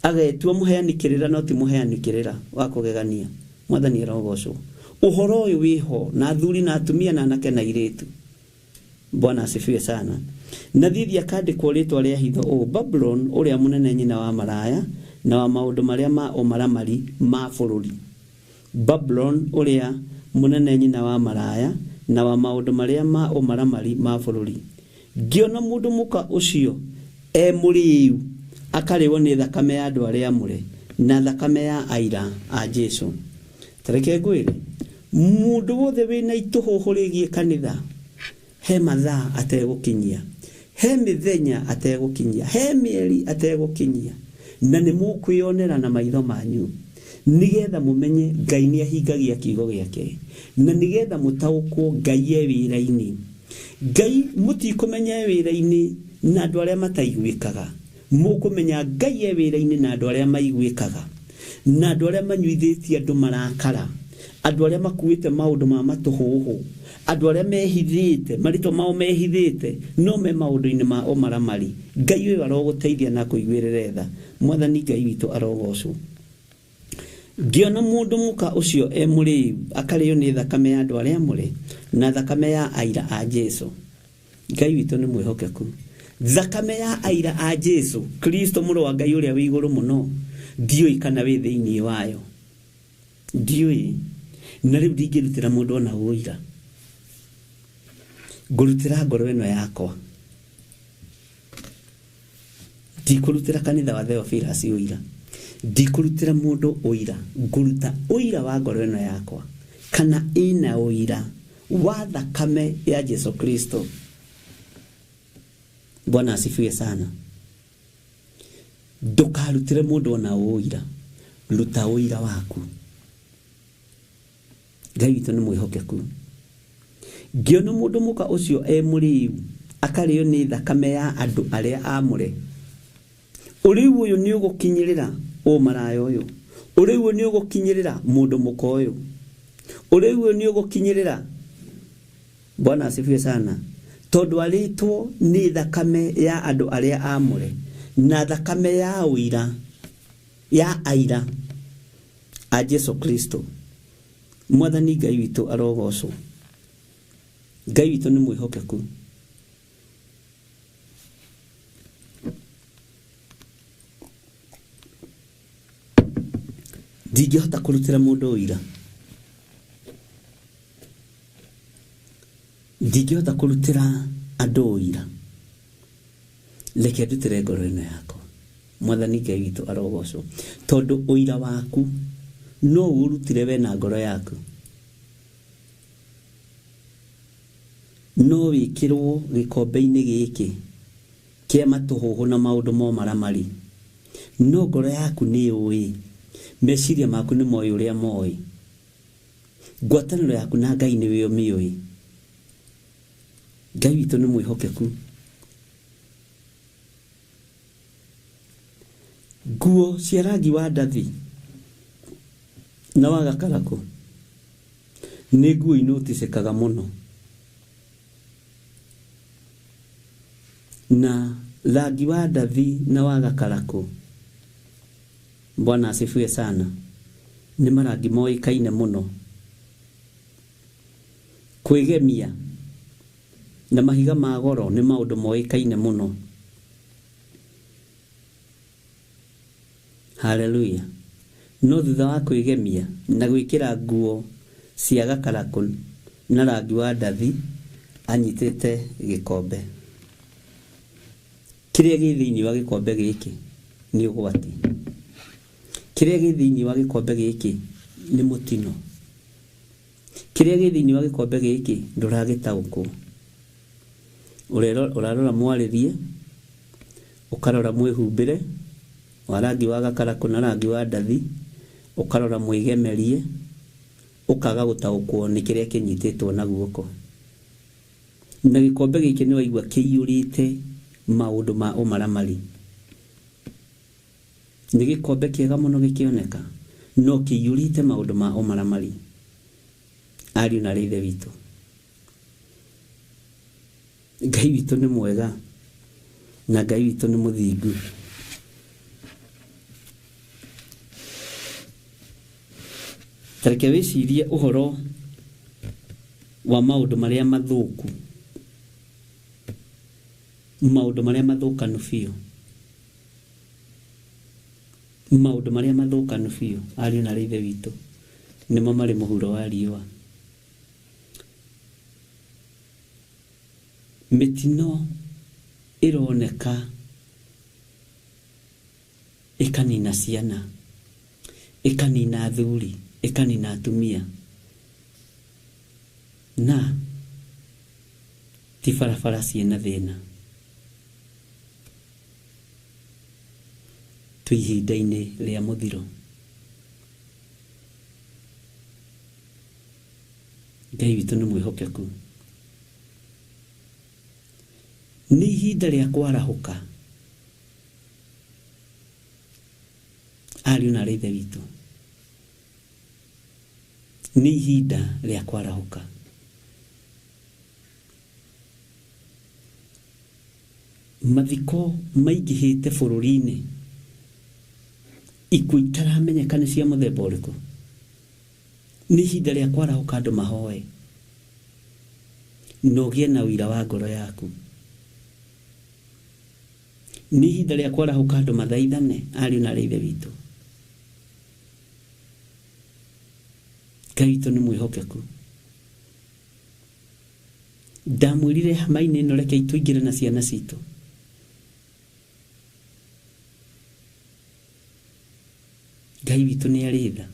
Agetua mũheanikĩrĩra no ti mũheanikĩrĩra wa kũgegania. Mwathani arogocwo. Ũhoro ũyũ wĩho na athuri na atumia na anake na airĩtu. Bwana asifiwe sana. Na thithi akandĩkwo rĩtwa rĩa hitho ũũ, Babylon ũrĩa mũnene nyina wa maraya na wa maũndũ marĩa ma ũmaramari ma bũrũri. Babylon ũrĩa mũnene nyina wa maraya na wa maũndũ marĩa ma ũmaramari ma bũrũri. Ngĩona mũndũ mũka ũcio mũrĩu akarĩrwo nĩ thakame ya andũ arĩa amũre na thakame ya aira a Jesũ. Tareke ngwĩre, mũndũ wothe wĩna itũhũhũ rĩgiĩ kanitha, he mathaa ategũkinyia, he mĩthenya ategũkinyia, he mĩeri ategũkinyia, na nĩ mũkwĩonera na maitho manyu, nigetha mũmenye Ngai nĩ ahingagia kiugo gĩake, na nigetha mũtaũkwo Ngai e wĩra-inĩ. Ngai mũtikũmenya wĩra-inĩ na andũ arĩa mataiguĩkaga, mũkũmenya Ngai e wĩra-inĩ na andũ arĩa maiguĩkaga, na andũ arĩa manyuithĩtie andũ marakara, andũ arĩa makuĩte maũndũ ma matũhũhũ, andũ arĩa mehithĩte, marĩtwa mao mehithĩte, no me maũndũ-inĩ ma ũmaramari. Ngai ũyũ arogũteithia na kũiguĩrĩra tha. Mwathani Ngai witũ arogocwo. Ngĩona mũndũ mũka ũcio mũrĩu akarĩo nĩ thakame ya andũ arĩa amũre na thakame ya aira a Jesũ. Ngai witũ nĩ mwĩhokeku. Thakame ya aira a Jesũ, Kristo mũrũ wa Ngai ũrĩa wĩ igũrũ mũno, ndiũĩ kana wĩ thĩinĩ wayo. Ndiũĩ. Na rĩu ndingĩrutĩra mũndũ ona ũira. Ngũrutĩra ngoro ĩno yakwa. Ndikũrutĩra kanitha wa Theophilus ũira. Ndikũrutĩra mũndũ ũira. Ngũruta ũira wa ngoro ĩno yakwa. Kana ĩna ũira wa thakame ya Jesũ Kristo. Bwana asifiwe sana. Ndũkarutĩre mũndũ ona ũira. Ruta ũira waku. Ngai witũ nĩ mwĩhokeku. Ngĩona mũndũ mũka ũcio mũrĩu akarĩo nĩ thakame ya andũ arĩa amũre. Ũrĩu ũyũ nĩ ũgũkinyĩrĩra ũmaraya ũyũ. Ũrĩu ũyũ nĩ ũgũkinyĩrĩra mũndũ mũka ũyũ. Ũrĩu ũyũ nĩ ũgũkinyĩrĩra. Bwana asifiwe sana. Tondũ arĩtwo nĩ thakame ya andũ arĩa amũre na thakame ya ũira ya aira a Jesũ Kristo. Mwathani Ngai witũ arogocwo. Ngai witũ nĩ mwĩhokeku. Ndingĩhota kũrutĩra mũndũ ũira. Ndingĩhota kũrutĩra andũ ũira. Reke ndutĩre ngoro ĩno yakwa. Mwathani Ngai witũ arogocwo. Tondũ ũira waku no ũrutire we na ngoro yaku. No wĩkĩrwo gĩkombe-inĩ gĩkĩ kĩa matũhũhũ na maũndũ momaramari. No ngoro yaku nĩ ũĩ. Meciria maku nĩ moĩ ũrĩa moĩ. Ngwatanĩro yaku na Ngai nĩwe ũmĩũĩ. Ngai witũ nĩ mwĩhokeku. Nguo cia rangi wa ndathi na wa gakarakũ nĩ nguo inoticĩkaga mũno. Na rangi wa ndathi na wa gakarakũ, Bwana asifiwe sana, nĩ marangi moĩkaine mũno. Kwĩgemia na mahiga ma goro nĩ maũndũ moĩkaine mũno. Haleluya. no thutha wa kwĩgemia na gwĩkĩra nguo cia gakarakũ na rangi wa ndathi anyitĩte gĩkombe. Kĩrĩa gĩ thĩinĩ wa gĩkombe gĩkĩ nĩ ũgwati. Kĩrĩa gĩ thĩinĩ wa gĩkombe gĩkĩ nĩ mũtino. Kĩrĩa gĩ thĩinĩ wa gĩkombe gĩkĩ ndũragĩtaũkwo. Ũrarora mwarĩrie, ũkarora mwĩhumbĩre wa rangi wa gakarakũ na rangi wa ndathi, ũkarora mwĩgemerie, ũkaga gũtaũkwo nĩ kĩrĩa kĩnyitĩtwo na guoko. Na gĩkombe gĩkĩ nĩ waigua kĩiyũrĩte maũndũ ma ũmaramari. Nĩ gĩkombe kĩega mũno gĩkĩoneka, no kĩiyũrĩte maũndũ ma ũmaramari. Ariũ na Ithe witũ, Ngai witũ nĩ mwega na Ngai witũ nĩ mũthingu. Tareke wĩcirie ũhoro wa maũndũ marĩa mathũku, maũndũ marĩa mathũkanu biũ, maũndũ marĩa mathũkanu biũ, ariũ na Ithe witũ, nĩmo marĩ mũhuro wa riũa. Mĩtino ĩroneka ĩkanina ciana, ĩkanina athuri, ĩkanina atumia, na ti barabara ciĩna thĩna. Twĩ ihinda-inĩ rĩa mũthiro. Ngai witũ nĩ mwĩhokeku. Nĩ ihinda rĩa kwarahũka, ariũ na Ithe witũ. Nĩ ihinda rĩa kwarahũka. Mathiko maingĩhĩte bũrũri-inĩ, ikuũ itaramenyeka nĩ cia mũthemba ũrĩkũ. Nĩ ihinda rĩa kwarahũka, andũ mahoe na ũgĩe na ũira wa ngoro yaku. Nĩ ihinda rĩa kwarahũka, andũ mathaithane, ariũ na Ithe witũ. Ngai witũ nĩ mwĩhokeku. Ndamwĩrire hama-inĩ ĩno reke tũingĩre na ciana citũ. Ngai witũ nĩ arĩ tha.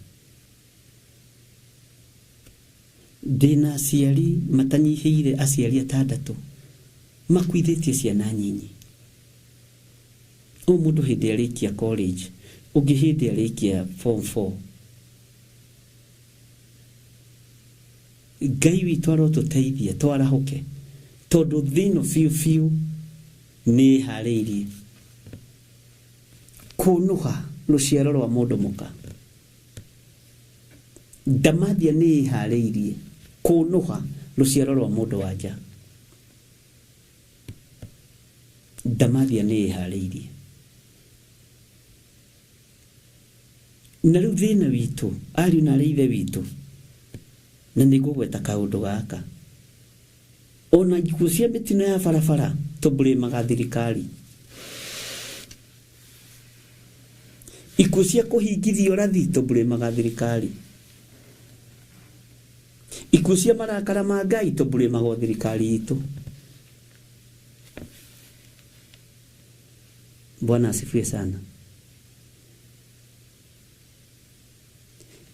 Ndĩna aciari matanyihĩire aciari 6 makuithĩtie ciana nyinyi. O mũndũ hĩndĩ arĩkia college, ũngĩ hĩndĩ arĩkia form 4. Ngai witũ arotũteithia twarahũke, tondũ thĩno biũ nĩ harĩirie kũnũha rũciaro rwa mũndũ mũka. Ndamathia nĩ harĩirie kũnũha rũciaro rwa mũndũ wa nja. Ndamathia nĩ harĩirie. Na rĩu thĩna witũ, ariũ na Ithe witũ, na nĩngũgweta kaũndũ gaka, ona ikuũ cia mĩtino ya barabara tũblĩmaga thirikari. Ikuũ cia kũhingithio rathi tũblĩmaga thirikari. Ikuũ cia marakara ma Ngai tũblĩmaga thirikari itũ. Bwana asifiwe sana.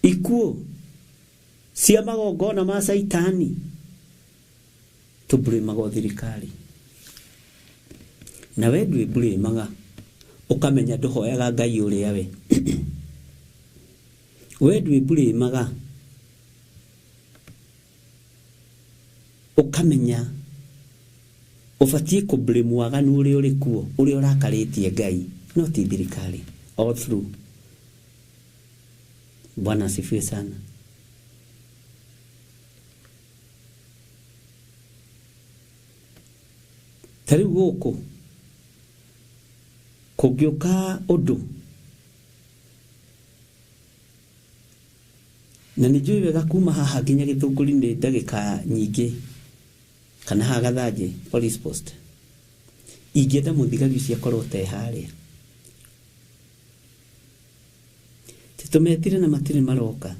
Ikuũ cia magongona ma Saitani tũblĩmaga thirikari. Na we ndwĩblĩmaga ũkamenya ndũhoyaga Ngai ũrĩa we. We ndwĩblĩmaga ũkamenya ũbatiĩ kũblĩmu waganu ũrĩa ũrĩ kuo, ũrĩa ũrakarĩtie Ngai, no ti thirikari. All through. Bwana asifiwe sana. Tari gũkũ kũngĩũka ũndũ, na nĩ njũĩ wega kuma haha nginya Gĩthũngũri nĩ ndagĩka nyingĩ, kana haha Gathanjĩ police post, ingĩenda mũthigari ũcio akorwo te harĩa. tumetire na matire maroka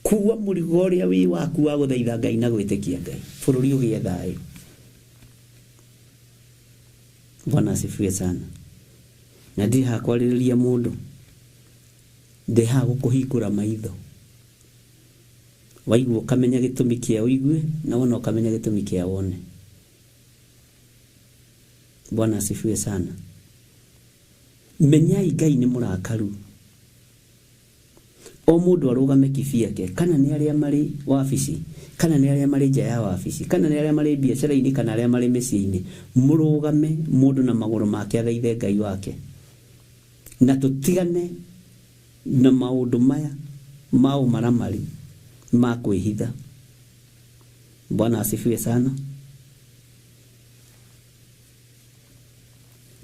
kuwa mũrigo ũrĩa wĩ waku wa gũthaitha Ngai na gwĩtĩkia Ngai bũrũri ũgĩe thayũ. Bwana asifiwe sana. Na ndi hakwarĩrĩria mũndũ, ndi ha gũkũhingũra maitho, waigua ũkamenya gĩtũmi kĩa ũigue na wona ũkamenya gĩtũmi kĩa wone. Bwana asifiwe sana. Menyai Ngai nĩ mũrakaru. O mũndũ arũgame kĩbiake, kana nĩ arĩa marĩ wabici, kana nĩ arĩa marĩ nja ya wabici, kana nĩ arĩa marĩ biacara-inĩ, kana arĩa marĩ mĩciĩ-inĩ, mũrũgame mũndũ na magũrũ make athaithe Ngai wake. Na tũtigane na maũndũ maya ma ũmaramari ma kwĩhitha. Bwana asifiwe sana.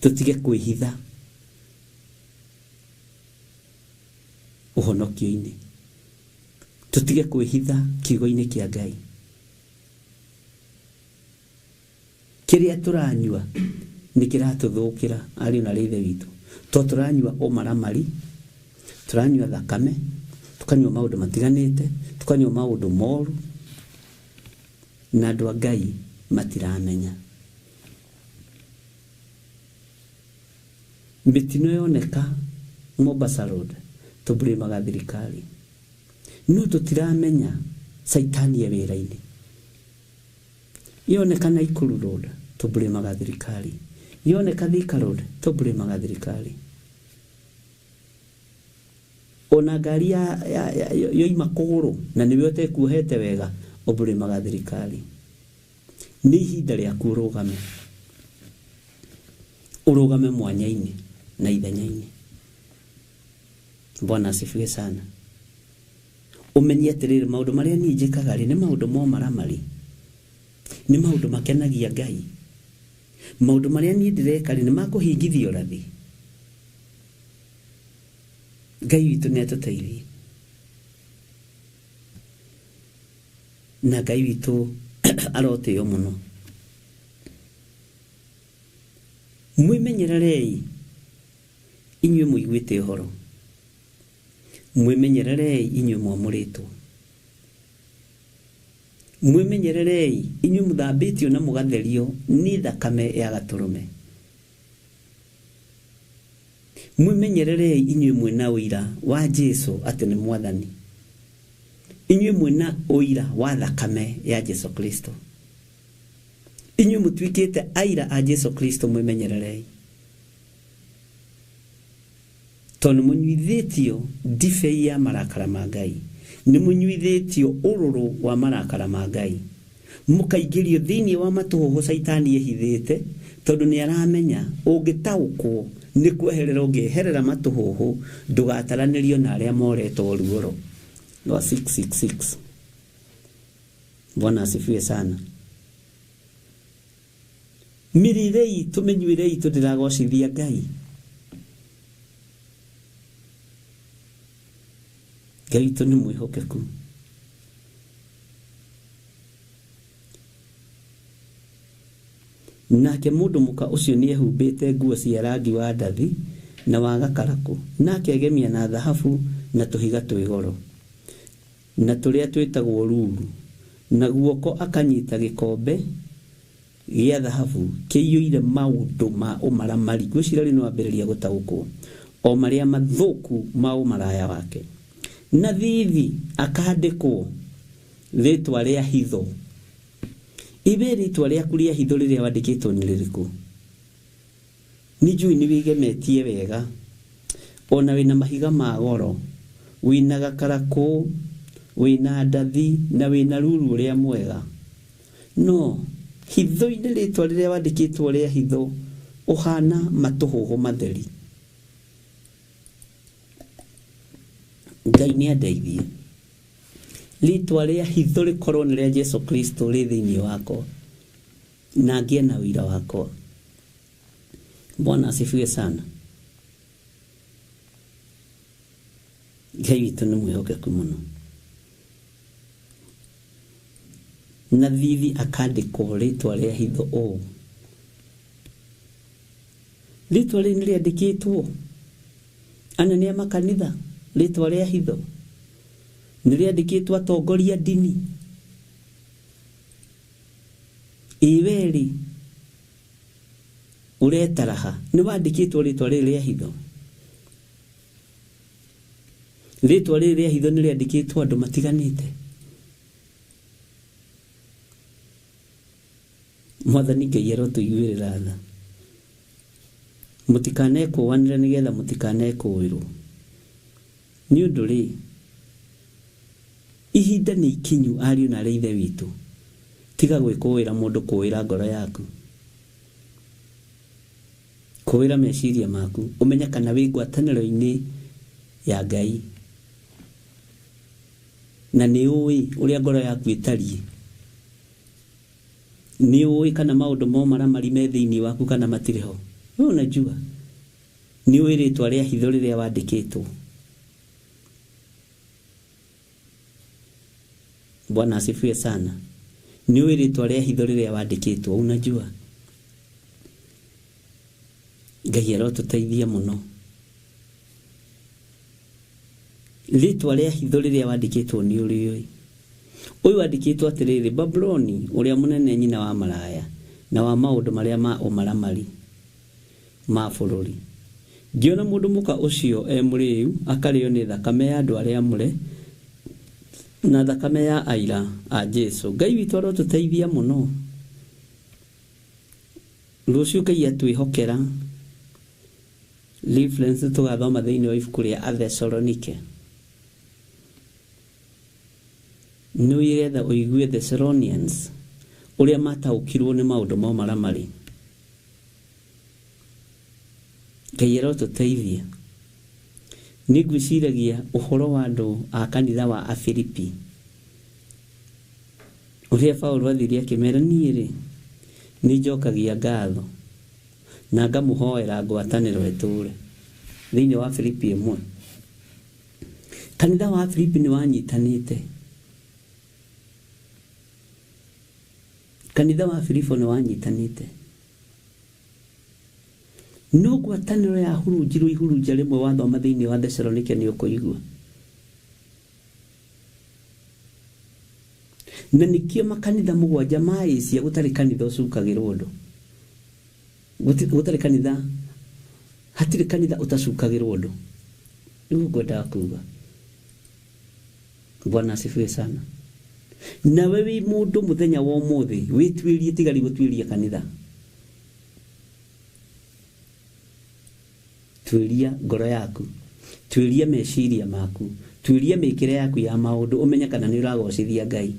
Tutige kwĩhitha ũhonokio-inĩ, tutige kwĩhitha kiugo-inĩ kĩa Ngai. Kĩrĩa tũranyua nĩ kĩratũthũkĩra ariũ na ithe witũ. To tũranyua ũmaramari, tũranyua thakame, tukanyua maũndũ matiganĩte, tukanyua maũndũ moru, na andũ a Ngai matiramenya. Mĩtino yoneka Mombasa Road, tũburimaga thirikari. No tũtiramenya Saitani e wĩra-inĩ. Yoneka Naikuru Road, tũburimaga thirikari. Yoneka Thika Road, tũburimaga thirikari. Ona ngari yoima kũgũrũ na nĩwe ũtekuohete wega, ũburimaga thirikari. Nĩ ihinda rĩaku ũrũgame mwanya-inĩ na ithenya-inĩ. Bwana asifiwe sana. Umenye atĩrĩrĩ, maũndũ marĩa niĩ njĩkaga nĩ maũndũ ma ũmaramari, nĩ maũndũ makenagia Ngai. Maũndũ marĩa niĩ ndĩreka nĩ makũhingithia ũrathi. Ngai witũ nĩ atũteithie. Na Ngai witũ arotĩo mũno. Mwĩmenyererei inyuĩ mũiguĩte ũhoro. Mwĩmenyererei inyuĩ mwamũrĩtwo. Mwĩmenyererei inyuĩ mũthambĩtio na mũgatherio nĩ thakame ya Gatũrũme. Mwĩmenyererei inyuĩ mwĩna ũira wa Jesũ atĩ nĩ Mwathani. Inyuĩ mwĩna ũira wa thakame ya Jesũ Kristo. Inyuĩ mũtuĩkĩte aira a Jesũ Kristo, mwĩmenyererei. Tondũ mũnyuithĩtio ndibei ya marakara ma Ngai. Nĩ mũnyuithĩtio ũrũrũ wa marakara ma Ngai. Mũkaingĩrio thĩinĩ wa matũhũhũ Saitani ehithĩte, tondũ nĩ aramenya ũngĩtaũkwo nĩ kweherera ũngĩeherera matũhũhũ, ndũgataranĩrio na arĩa moretwo ruoro. Wa 666. Bwana asifiwe sana. Mirirei tumenyuirei tũndĩragocithia Ngai. Ngai witũ nĩ mwĩhokeku. Nake mũndũ mũka ũcio nĩ ehumbĩte nguo cia rangi wa ndathi na wa gakarakũ, nake agemia na thahabu na tũhiga twĩ goro, na tũrĩa twĩtagwo ruru, na guoko akanyita gĩkombe gĩa thahabu kĩiyũire maũndũ ma ũmaramari. Gwĩcira rĩu no ambĩrĩria gũtaũkwo o marĩa mathũku ma ũmaraya wake. Na thithi akandĩkwo rĩtwa rĩa hitho. Ibe rĩtwa rĩaku rĩa hitho rĩrĩa wandĩkĩtwo nĩ rĩrĩkũ? Nĩ njũĩ nĩ wĩgemetie wega, ona wĩna mahiga ma goro, wĩna gakarakũ, wĩna ndathi na wĩna ruru ũrĩa mwega. No hitho-inĩ rĩtwa rĩrĩa wandĩkĩtwo rĩa hitho ũhana matũhũhũ matheri. Ngai nĩ andeithie. Rĩtwa rĩa hitho rĩkorwo nĩ rĩa Jesũ Kristo rĩ thĩinĩ wakwa, na ngĩe na ũira wakwa. Bwana asifiwe sana. Ngai witũ nĩ mwĩhokeku mũno. Na thithi akandĩkwo rĩtwa rĩa hitho ũũ. Rĩtwa rĩu nĩ rĩandĩkĩtwo anene a makanitha ritwa ria hitho niriandikitwo atongoria dini iweri uretaraha ni wandikitwo ritwa ria hitho ritwa ria hitho niriandikitwo andu matiganite mwathani Ngai arotuiguirira tha mutikane kuwanira nigetha mutikane kuwirwo ni undu ri ihinda ni ikinyu ariu na reithe witu tiga gwikuwira mundu kuwira ngoro yaku kuwira meciria maku umenya kana wi ngwataniro-ini ya Ngai na ni uwi uria ngoro yaku itarie ni uwi kana maundu mo maramari me thiini waku kana matiriho no unajua ni uwi ritwa ria hitho riria wandikitwo. Bwana asifiwe sana. Ni uwi ritwa ria hitho riria wandikitwo unajua Ngai arotuteithia muno. Ritwa ria hitho riria wandikitwo ni uri uyu wandikitwo atiriri Babuloni uria munene nyina wa maraya na wa maundu maria ma umaramari ma bururi. Ngiona mundu muka ucio muriu akario ni thakame ya andu aria amure na thakame ya aira a Jesu. Ngai witu arotuteithia muno. Rucio Ngai atwihokera reference tugathoma thiini wa ibuku ria Athesalonike. Nigetha uigue Thessalonians uria mataukirwo ni maundu mo maramari. Ngai arotuteithia. Nigwiciragia uhoro wa andu a kanitha wa Afilipi uria Paulo athiria kimera niiri ni njokagia ngatho na ngamuhoera ngwataniro eture thiini wa Filipi 1. Kanitha wa Filipi ni wanyitanite. Kanitha wa Filipi ni wanyitanite. No ngwataniro ya ihurunjia rimwe wathoma thiini wa Thessalonike ni ukuigua. Na nikio makanitha mugwanja ma Asia gutari kanitha ucukagirwo undu. Gutari kanitha hatiri kanitha utacukagirwo undu. Nigu ngwenda kuuga. Bwana asifiwe sana. Na wewe mundu muthenya wa umuthi witwirie tigari gutwiria kanitha. Twiria ngoro yaku, twiria meciria maku, twiria mikire yaku ya maundu umenya kana ni uragocithia Ngai.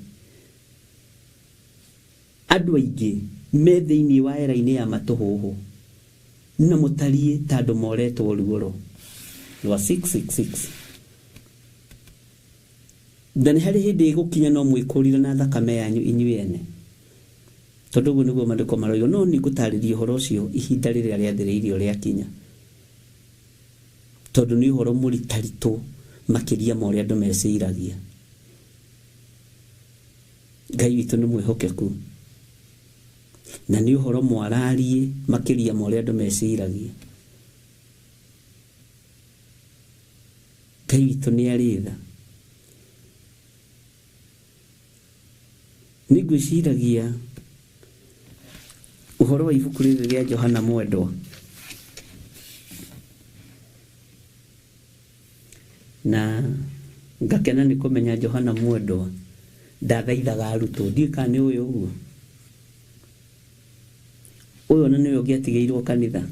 Andu aingi me thiini wa era-ini ya matuhuhu na mutarie tandu moretwo ruoro rwa 666. Ndani hari hindi gukinya no mwikurira na thakame yanyu inyuene. Tondu guo niguo mandiko maroigo no ni gutariria uhoro ucio ihinda riria riathiriirio ria kinya. Tondu ni uhoro muritaritu makiria ma uria andu meciragia. Ngai witu ni mwihokeku. Na ni uhoro mwararie makiria ma uria andu meciragia. Ngai witu ni aritha. Ni gwiciragia uhoro wa ibuku riri ria Johana mwendwa. Na ngakena ni kumenya Johana mwendwa ndathaithaga arutwo ndika ni uyu na niwe ugiatigeirwo kanitha.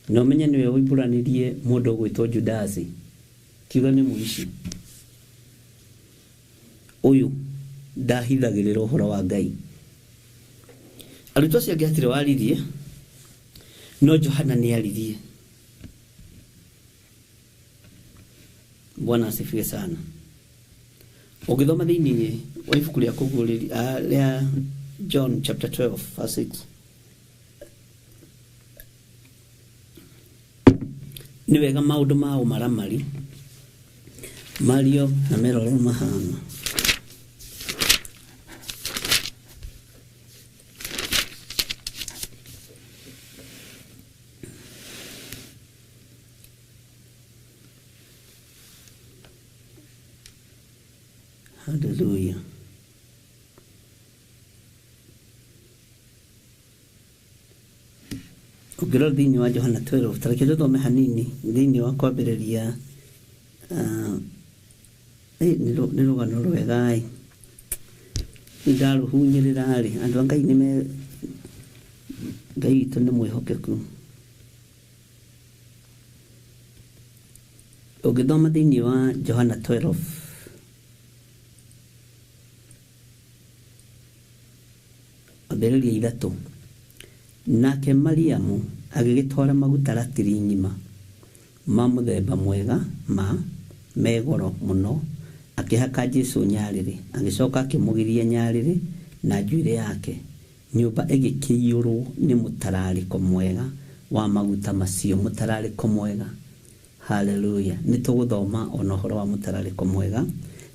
No menya niwe wiburanirie mundu gwitwo Judasi kiuga ni muici. Uyu ndahithagirira uhoro wa Ngai. Arutwo cia ngiatire waririe no Johana ni aririe. Bwana asifiwe sana. Ukithoma thiini wa ibuku ria kugurira John chapter 12 verse 6. Ni wega maundu ma umaramari Mario na meroro mahana. Hallelujah. Ukirora thĩinĩ wa Johana 12 tareke tũthome hanini thĩinĩ wa kwambĩrĩria nĩ rũgano rwega ndarũhunyĩrĩra andũ a Ngai Ngai witũ nĩ mwĩhokeku. Ũngĩthoma thĩinĩ wa Johana 12 ambĩrĩria 3, nake Mariamu agĩgĩtwara maguta ratiri ng'ima ma mũthemba mwega megoro mũno, akĩhaka Jesũ nyarĩrĩ, agĩcoka akĩmũgiria nyarĩrĩ na njuĩrĩ yake. Nyũmba ĩgĩkĩiyũrwo nĩ mũtararĩko mwega wa maguta macio, mũtararĩko mwega. Hallelujah. Nĩ tũgũthoma ona ũhoro wa mũtararĩko mwega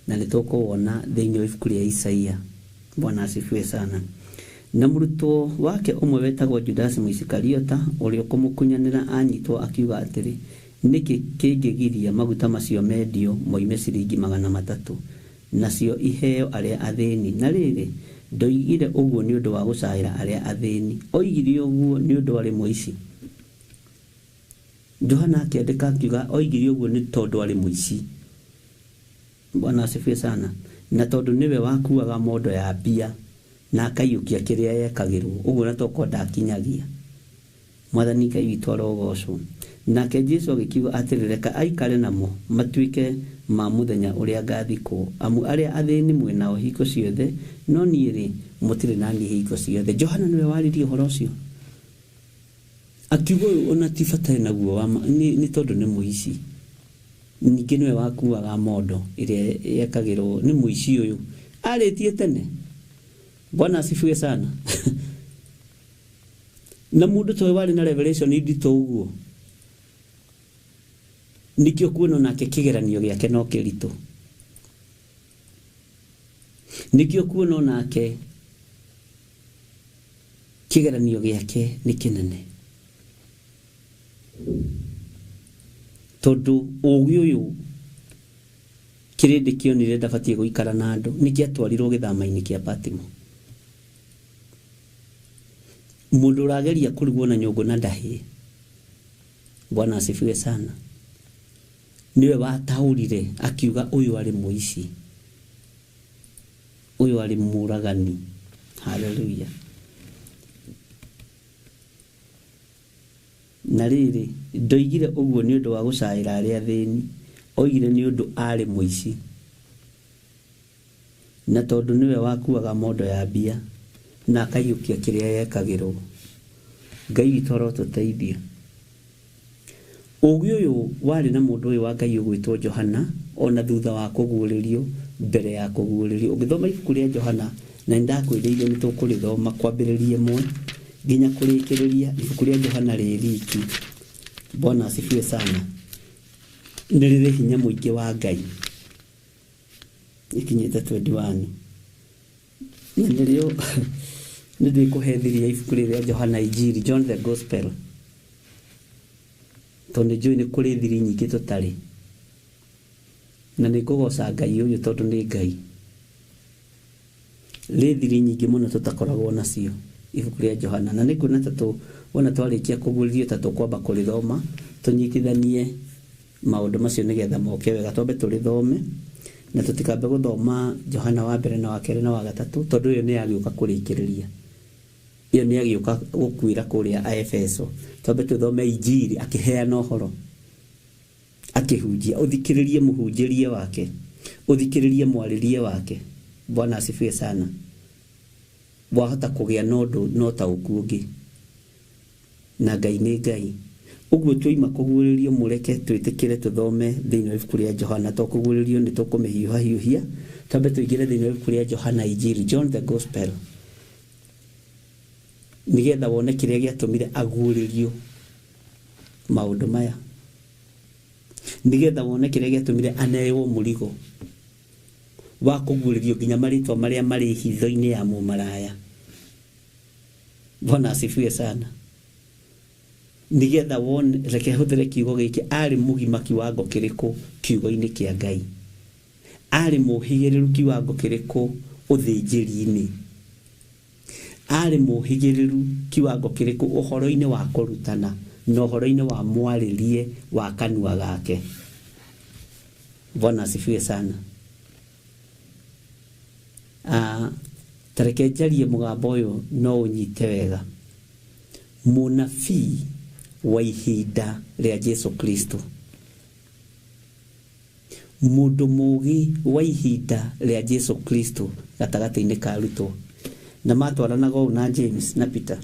na nĩ tũkũwona thĩinĩ wa ibuku rĩa Isaia. Bwana asifiwe sana. Na mũrutwo wake ũmwe wetagwo Judas Mũisikariota, ũrĩa kũmũkunyanĩra anyitwo akiuga atĩrĩ, nĩkĩ kĩngĩgiria maguta macio mendio moime ciringi 300 nacio iheo arĩa athĩni? Na rĩrĩ, ndoigire ũguo nĩ ũndũ wa gũcaĩra arĩa athĩni, oigire ũguo nĩ ũndũ arĩ mũici? Johana akĩandĩka akiuga oigire ũguo nĩ tondũ arĩ mũici. Bwana asifiwe sana. Na tondũ nĩwe wakuaga mondo ya mbia na akaiyũkia kĩrĩa yekagĩrwo, ũguo na toko ndakinyagia. Mwathani Ngai witũ arogocwo. Nake Jesũ agĩkiuga atĩrĩ, reka aikare namo matuĩke ma mũthenya ũrĩa ngathikwo, amu arĩa athĩni mwĩnao hingo ciothe, no niĩ-rĩ mũtirĩ naniĩ hingo ciothe. Johana nĩwe waririe ũhoro ũcio. Akiuga ona ti bata naguo nĩ tondũ nĩ mũici. Ningĩ nĩwe wakuaga mondo ĩrĩa yekagĩrwo, nĩ mũici ũyũ. Arĩtie tene. Bwana asifiwe sana. Na mũndũ toĩ warĩ na revelation nditũ ũguo. Nikĩo kuona nake kĩgeranio gĩake no kĩritũ. Nikĩo kuona nake kĩgeranio gĩake nĩ kĩnene. Tondũ ũgĩ ũyũ kĩrĩndĩ kĩonire ndabatie gũikara na andũ, nĩkĩ atwarirwo gĩthama-inĩ kĩa Patimo. Mũndũ ũrageria kũrugwo na nyũngũ na ndahĩ. Bwana asifiwe sana. Niwe wataũrire akiuga ũyũ arĩ mũici, ũyũ arĩ mũragani. Hallelujah. Na rĩrĩ, ndoigire ũguo nĩ ũndũ wa gũcaĩra arĩa athĩni, oigire nĩ ũndũ arĩ mũici. Na tondũ nĩwe wakuaga mondo ya mbia na akaiyũkia kĩrĩa yekagĩrwo. Ngai witũ arotũteithia. Ũgĩ ũyũ warĩ na mũndũ ũyũ wa Ngai ũgwĩtwo Johana, ona thutha wa kũguũrĩrio, mbere ya kũguũrĩrio. Ũngĩthoma ibuku rĩa Johana, na ndakwĩrĩire nĩ tũkũrĩthoma kwambĩrĩria 1 nginya kũrĩkĩrĩria ibuku rĩa Johana rĩriki. Bwana asifiwe sana. Nĩ rĩrĩ hinya mũingĩ wa Ngai. Ikinyĩte 21. Na nĩrĩo nĩndĩkũhethiria ibuku rĩa Johana Injiri, John the Gospel. Tondũ njũĩ nĩ kũrĩ thiri nyingĩ tũtarĩ. Na nĩ kũgoca Ngai ũyũ tondũ nĩ Ngai. Rĩ thiri nyingĩ mũno tũtakoragwo nacio ibuku rĩa Johana. Na nĩ kuona wona twarĩkia kũguũrĩrio tũkwamba kũrĩthoma, tũnyitithanie maũndũ macio nĩgetha moke wega. Twambe tũrĩthome na tũtikambe gũthoma Johana wa mbere na wa kerĩ na wa gatatũ, tondũ ũyũ nĩ agĩũka kũrĩkĩrĩria. Iyo nĩ agĩũka gũkuĩra kũrĩa Aefeso. Twambe tũthome Injiri akĩheana ũhoro, akĩhunjia. Ũthikĩrĩrie mũhunjĩrie wake, ũthikĩrĩrie mwarĩrie wake. Bwana asifiwe sana. Wahota kũgĩa na ũndũ no taũku ũngĩ. Na Ngai nĩ Ngai. Ũguo tũima kũguũrĩrio, mũreke twĩtĩkĩre tũthome thĩinĩ wa ibuku rĩa Johana. To kũguũrĩrio nĩ tũkũmĩhiũha-hiũhia. Twambe tũingĩre thĩinĩ wa ibuku rĩa Johana Injiri, John the Gospel, nĩgetha wone kĩrĩa gĩatũmire aguũrĩrio maũndũ maya, nĩgetha wone kĩrĩa gĩatũmire aneyo mũrigo wa kũguũrĩrio nginya marĩtwa marĩa marĩ hitho-inĩ ya mũmaraya. Bwana asifiwe sana. Nĩgetha wone, reke hũthĩre kiugo gĩkĩ, arĩ mũgima kiwango kĩrĩkũ kiugo-inĩ kĩa Ngai. arĩ mũhĩgĩrĩru kiwango kĩrĩkũ ũthĩnjĩri-inĩ, arĩ mũhĩgĩrĩru kiwango kĩrĩkũ ũhoro-inĩ wa kũrutana na ũhoro-inĩ wa mwarĩrie wa kanua gake. Bwana asifiwe sana. Tareke njarie mũgambo ũyũ no ũnyite wega. Mũnabii wa ihinda rĩa Jesu Kristo, mũndũ mũũgĩ wa ihinda rĩa Jesu Kristo gatagatĩ-inĩ ka arutwo, na matwaranaga ũũ na James na Peter.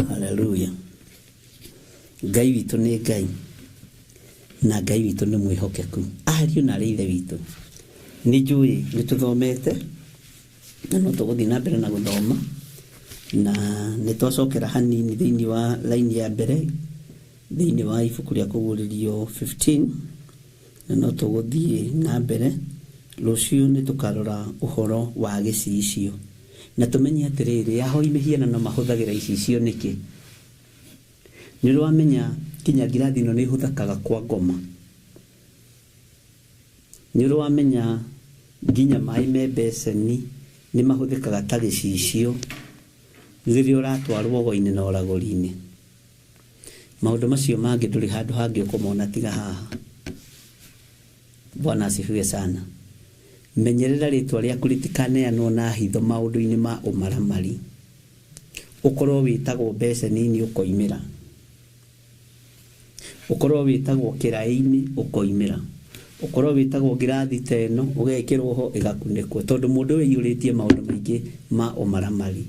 Hallelujah. Ngai witũ nĩ Ngai, na Ngai witũ nĩ mwĩhokeku. Ariũ na arĩ ithe witũ, nĩ njũĩ nĩ tũthomete na no tũgũthiĩ na mbere na gũthoma, na nĩ twacokera hanini thĩinĩ wa laini ya mbere thĩinĩ wa ibuku rĩa kũguũrĩrio 15, na no tũgũthiĩ na mbere. Rũciũ nĩ tũkarora ũhoro wa gĩcicio, na tũmenye atĩrĩrĩ, ahoi mĩhianano mahũthagĩra icicio nĩkĩ? Nĩ ũramenya kinya ngirathi ĩno nĩ ĩhũthĩkaga kwa ngoma. Nĩ ũramenya nginya maĩ me mbeceni nĩ mahũthĩkaga ta gĩcicio rĩrĩa ũratwarwo ũgo-inĩ na ũragũri-inĩ. Maũndũ macio mangĩ ndũrĩ handũ hangĩ ũkũmona tiga haha. Bwana asifiwe sana. Menyerera rĩtwa rĩaku rĩtikaneanwo na hitho maũndũ-inĩ ma ũmaramari. Ũkorwo wĩtagwo mbeceni-inĩ ũkoimĩra, ũkorwo wĩtagwo kĩraĩ-inĩ ũkoimĩra, ũkorwo wĩtagwo ngirathi ta ĩno ũgekĩrwo ho ĩgakunĩkwo, tondũ mũndũ wĩiyũrĩtie maũndũ maingĩ ma ũmaramari.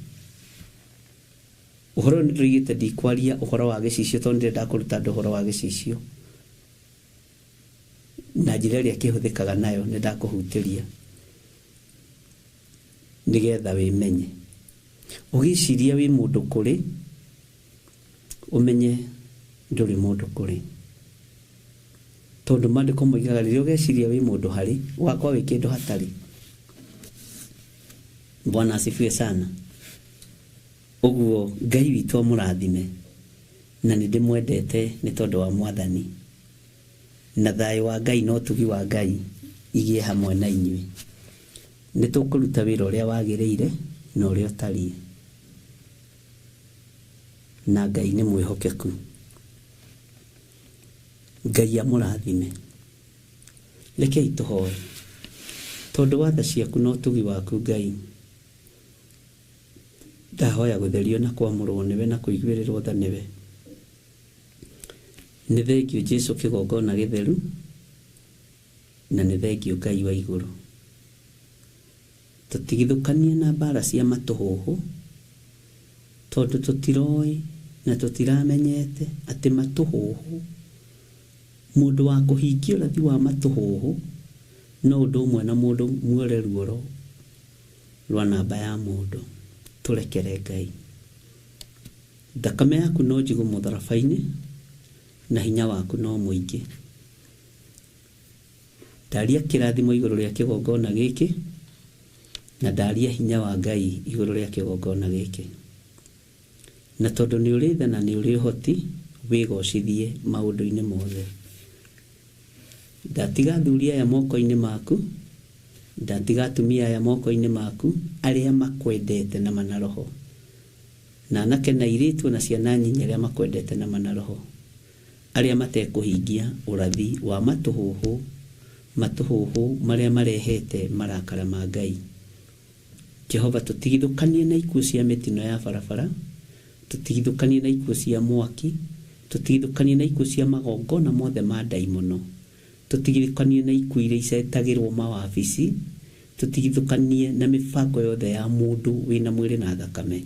Ũhoro nĩ ndũigĩte ndikwaria ũhoro wa gĩcicio, tondũ ndĩrenda kũruta andũ ũhoro wa gĩcicio na njĩra ĩrĩa kĩhũthĩkaga nayo. Nĩ ndakũhutĩria nĩgetha wĩmenye. Ũgĩciria wĩ mũndũ kũrĩ, ũmenye ndũrĩ mũndũ kũrĩ, tondũ maandĩko moigaga rĩrĩa ũgeciria wĩ mũndũ harĩ, ũgakorwo wĩ kĩndũ hatarĩ. Bwana asifiwe sana. Ũguo Ngai witũ amũrathime, na nĩ ndĩmwendete nĩ tondũ wa Mwathani, na thayũ wa Ngai na ũtugi wa Ngai igĩe hamwe na inyuĩ. Nĩ tũkũruta wĩra ũrĩa wagĩrĩire na ũrĩa ũtariĩ, na Ngai nĩ mwĩhokeku. Ngai amũrathime. Rekei tũhoe. Tondũ wa tha ciaku na ũtugi waku Ngai, ndahoya gũtherio na kwamũrwo nĩwe na kũiguĩrĩrwo tha nĩwe. Nĩ thengio Jesũ kĩgongona gĩtheru, na nĩ thengio Ngai wa igũrũ. Tũtigithũkanie na mbara cia matũhũhũ, tondũ tũtiroĩ na tũtiramenyete atĩ matũhũhũ, mũndũ wa kũhingia ũrathi wa matũhũhũ no ũndũ ũmwe na mũndũ muore ruoro rwa namba ya mũndũ. Tũrekere Ngai. Thakame yaku no njigũ mũtharaba-inĩ, na hinya waku no mũingĩ. Ndaria kĩrathimo igũrũ rĩa kĩgongona gĩkĩ, na ndaria hinya wa Ngai igũrũ rĩa kĩgongona gĩkĩ. Na tondũ nĩ ũrĩ tha na nĩ ũrĩ ũhoti, wĩgocithie maũndũ-inĩ mothe. Ndatiga athuri aya moko-inĩ maku, ndatiga atumia aya moko-inĩ maku, arĩa makwendete na mana roho, na anake na airĩtu na ciana nyinyi arĩa makwendete na mana roho, arĩa matekũhingia ũrathi wa matũhũhũ marĩa marehete marakara ma Ngai. Jehova, tũtigithũkanie na ikuũ cia mĩtino ya barabara, tũtigithũkanie na ikuũ cia mwaki, tũtigithũkanie na ikuũ cia magongona mothe ma ndaimono, tũtigithũkanie na ikuũ iria icetagĩrwo mawabici, tũtigithũkanie na mĩbango yothe ya mũndũ wĩna mwĩrĩ na thakame,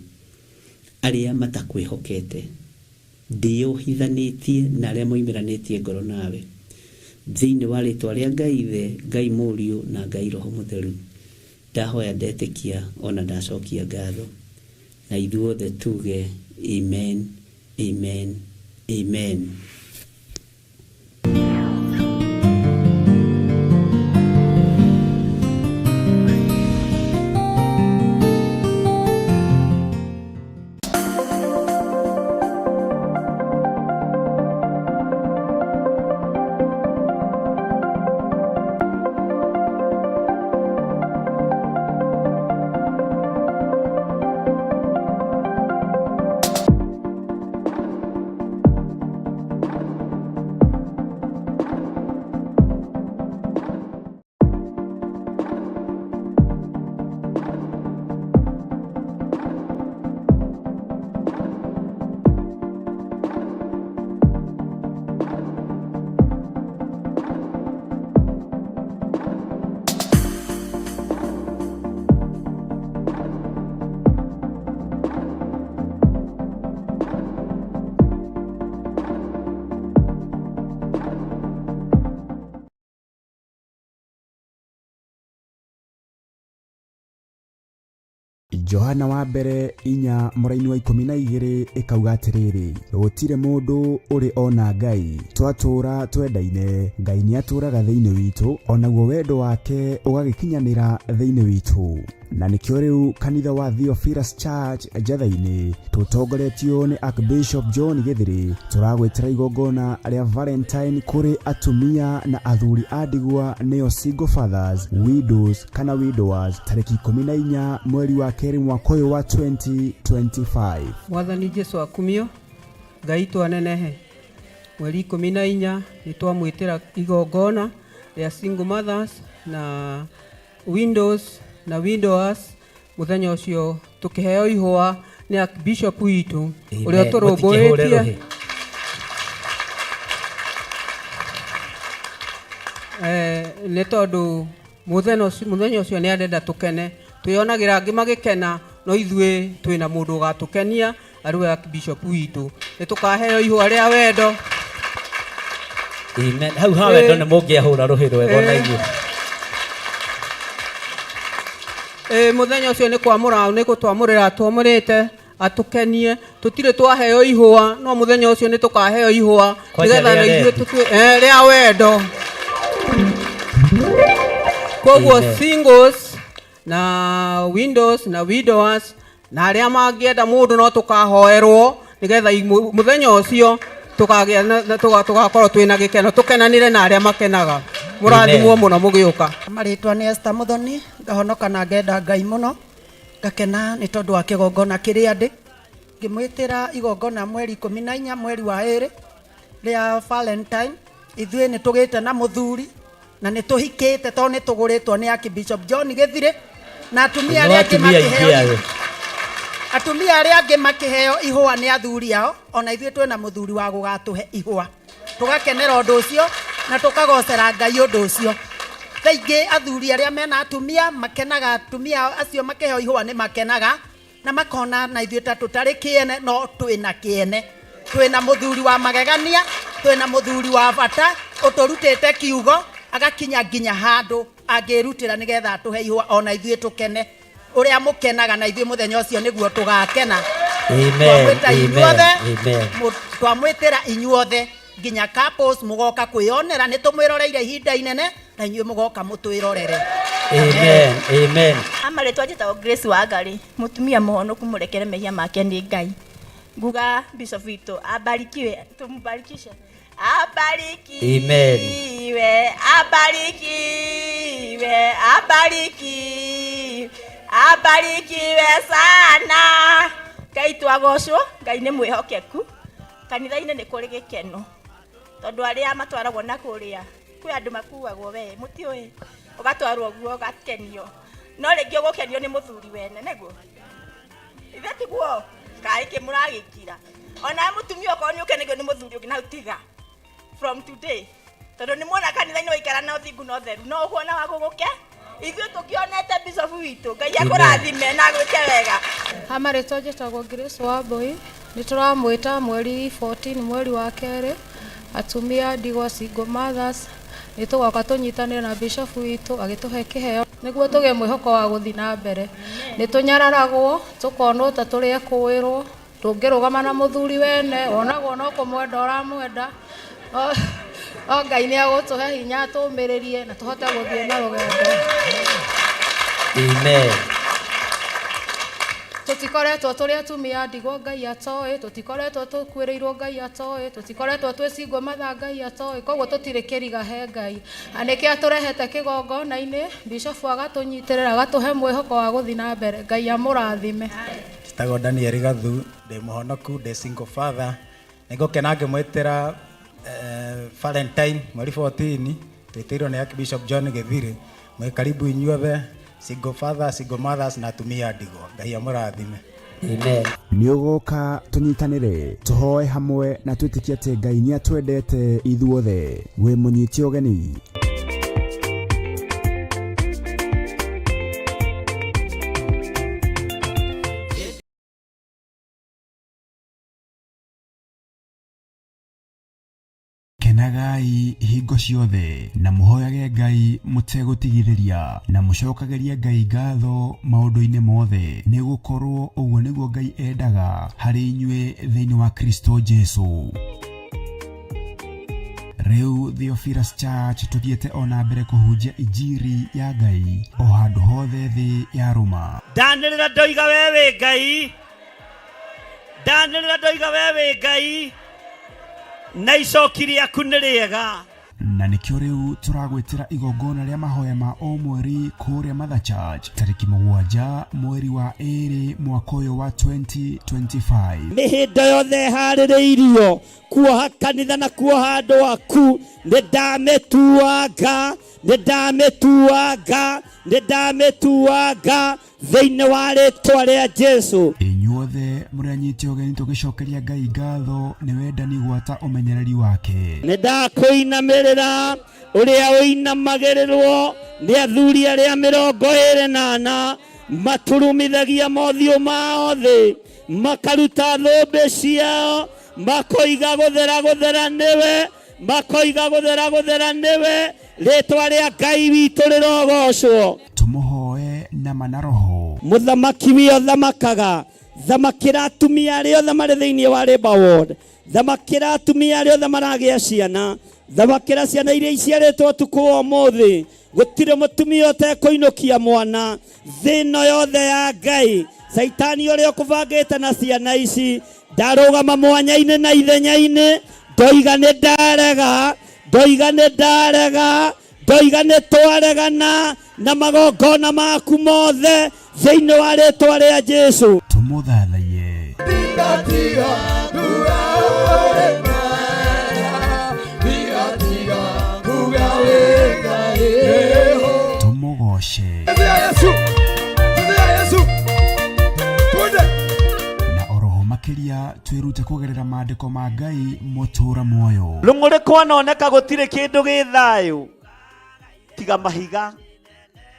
arĩa matakwĩhokete, ndĩyohithanĩtie na arĩa moimĩranĩtie ngoro nawe, thĩinĩ wa rĩtwa rĩa Ngai Ithe, Ngai Mũriũ na Ngai Roho Mũtheru. Ndahoya ndetĩkia ona ndacokia ngatho, na ithuothe tuge amen, amen, amen. Johana wa mbere inya mũraini wa 12 ikauga atiriri gutire mundu uri ona Ngai twatũra twendaine Ngai ni atũraga thiini witu onaguo wendo wake ugagikinyanira thiini witu na nikio riu kanitha wa Theophilus Church Jathaini tutongoretio ni Archbishop John Githiri turagwetera igongona ria Valentine kuri atumia na athuri adigwa neo single fathers, widows kana widowers tariki 14 mweri wa keri mwaka uyu wa 2025. Mwathani Jesu akumio Ngai twanenehe mweri 14 nitwamwitira igongona ria single mothers na windows na widowers muthenya ucio tukiheo ihwa ni Archbishop witu uria turumbuitie ni tondu muthenya ucio ni arenda tukene tuyonagira angi magikena no ithue twina mundu ugatukenia ariwe Archbishop witu ni tukaheo ihwa ria wendo. Amen. Hau ha wendo ni mungiahura ruhiro wega na igwe. Muthenya ucio ni kwamura ni gutwamurira twamurite atukenie tutire twaheo ihwa no muthenya ucio ni tukaheo ihwa nigetha na ithuĩ ria wendo. Koguo singles na windows na widowers na aria mangienda mundu no tukahoerwo nigetha muthenya ucio tukagia tugakorwo twina gikeno tukenanire na aria makenaga. Murathimwo muno mugiuka. Maritwa ni Esther Muthoni ngahonoka na ngenda Ngai muno ngakena ni tondu wa kigongona kiria ndi ngimwitira igongona mweri 14 mweri wa 2 ria Valentine. Ithuĩ ni tugite na muthuri na ni tuhikite to ni tuguritwo ni Archbishop John Githiri na atumia aria angi makiheo ihwa ni athuri ao ona ithuĩ twina muthuri wa gugatuhe ihwa tugakenera undu ucio na tukagocera Ngai undu ucio. Thaingi athuri aria mena atumia makenaga atumia acio makiheo ihwa ni makenaga na makona na ithuĩ ta tutari kiene no twina kiene twina muthuri wa magegania twina muthuri wa bata uturutite kiugo agakinya nginya handu angirutira nigetha tuhe ihwa ona ithuĩ tukene uria mukenaga na ithuĩ muthenya ucio niguo tugakena. Amen. Amen. Twamwitira inyuothe nginya couples mugoka kwionera ni tumwiroreire ihinda inene na inyuĩ mugoka mutwirorere. Amen. Amen. Amaretwa njitagwo Grace Wangari mutumia muhonoku murekere mehia make ni Ngai. Nguga Bishop Vito abarikiwe tumbarikishe. Abarikiwe. Amen. Abarikiwe. Abarikiwe. Abarikiwe sana. Ngai twagocwo Ngai ni mwihokeku kanitha-inĩ nĩ kũrĩ gĩkeno tondu aria matwaragwo na kuria kwĩ andũ makuagwo we mutiũĩ ũgatwarwo guo ũgakenio no rĩngĩ ũgũkenio nĩ mũthuri wene nĩguo ithe tiguo kaĩ kĩmũragĩkira ona mũtumia okorwo nĩ ũkenagio nĩ mũthuri ũngĩ na utiga from today tondu nĩ muona kanitha-inĩ waikara na ũthingu na ũtheru no ũguo wa gũgũke ithuĩ tũkĩonete Bishop witũ Ngai akũrathime na gwĩke wega. Amaretwa njĩtagwo Grace Wambui nĩ tũramwĩta mweri 14 mweri wa 2 atumia ndigwa single mothers nĩ tũgoka tũnyitanĩre na Bishop witũ agĩtũhe kĩheo nĩguo tũgĩe mwĩhoko wa gũthiĩ na mbere. Nĩ tũnyararagwo tũkonwo ta tũrĩ ekũĩrwo tũngĩrũgama na mũthuri wene onagwo no kũmwenda ũramwenda o Ngai nĩ agũtũhe hinya tũmĩrĩrie na tũhote gũthiĩ na rũgendo. Amen. Tutikoretwo tũrĩ atumia ndigwa Ngai atoĩ tutikoretwo tũkwĩrĩirwo Ngai atoĩ tutikoretwo twĩ single mother Ngai atoĩ koguo tũtirĩ kĩriga he Ngai anĩkĩ atũrehete kĩgongona-inĩ Bishop agatũnyitĩrĩra agatũhe mwĩhoko wa gũthiĩ na mbere Ngai amũrathime. Njĩtagwo Daniel Gathu ndĩ mũhonoku ndĩ single father nĩngũkena ngĩmwĩtĩra Valentine mweri 14 twĩtĩirwo nĩ Archbishop John Githiri mwĩ karibu inyuothe single father single mothers na atumia ndigwa Ngai amũrathime. Amen. Nĩũgũka tũnyitanĩre tũhoe hamwe na twĩtĩkie atĩ Ngai nĩ atwendete ithuothe wĩ mũnyiti ũgeni. kenagai hingo ciothe na muhoyage Ngai mutegutigithiria na mucokageria Ngai ngatho maundu-ini mothe ni gukorwo uguo niguo Ngai endaga hari inyue thiini wa Kristo Jesu. Reu Theophilus Church tuthiete ona mbere kuhunjia injiri ya Ngai o handu hothe thi ya Roma. Ndanirira ndoiga wewe Ngai, ndanirira ndoiga wewe Ngai, na icoki rĩaku nĩ rĩega. Na nikio riu turagwitira igongona ria mahoya ma o mweri kuria Mother Church tariki 7 mweri wa 2 mwaka uyu wa 2025. Mihindo yothe harĩrĩirio kuoha kanitha na kuoha andũ aku nĩndamĩtuanga thĩinĩ wa rĩtwa rĩa Jesu. Inyuothe mũranyite ũgeni tũgĩcokeria Ngai ngatho nĩ wendani gwata ũmenyereri wake. Nĩndakũinamĩrĩra ũrĩa ũinamagĩrĩrwo nĩ athuri arĩa 24 maturumithagia mothiũ mao thĩ makaruta thũmbĩ ciao makoiga gũthera nĩwe rĩtwa rĩa Ngai witũ rĩrogocwo. Tumuhoe na manaroho. Mũthamaki wĩ thamakaga, thamakĩra atumia arĩa othe marĩ thĩinĩ wa Labour Ward, thamakĩra atumia arĩa othe maragĩa ciana, thamakĩra ciana iria iciarĩtwo ũtukũ wa ũmũthĩ. Gũtirĩ mũtumia ũtekũinũkia mwana thĩno yothe ya Ngai. Saitani ũrĩa ũkũbangĩte na ciana ici ndarũgama mwanya-inĩ na ithenya-inĩ, ndoiga nĩ twaregana na magongona maku mothe thĩinĩ wa rĩtwa rĩa Jesu. Tumuthathaie. Tumugoshe. Na oroho makiria twirute kugerera maandiko ma Ngai mutura muoyo. Rũng'ũrĩ kwanoneka gũtirĩ kĩndũ gĩ thayũ tiga mahiga,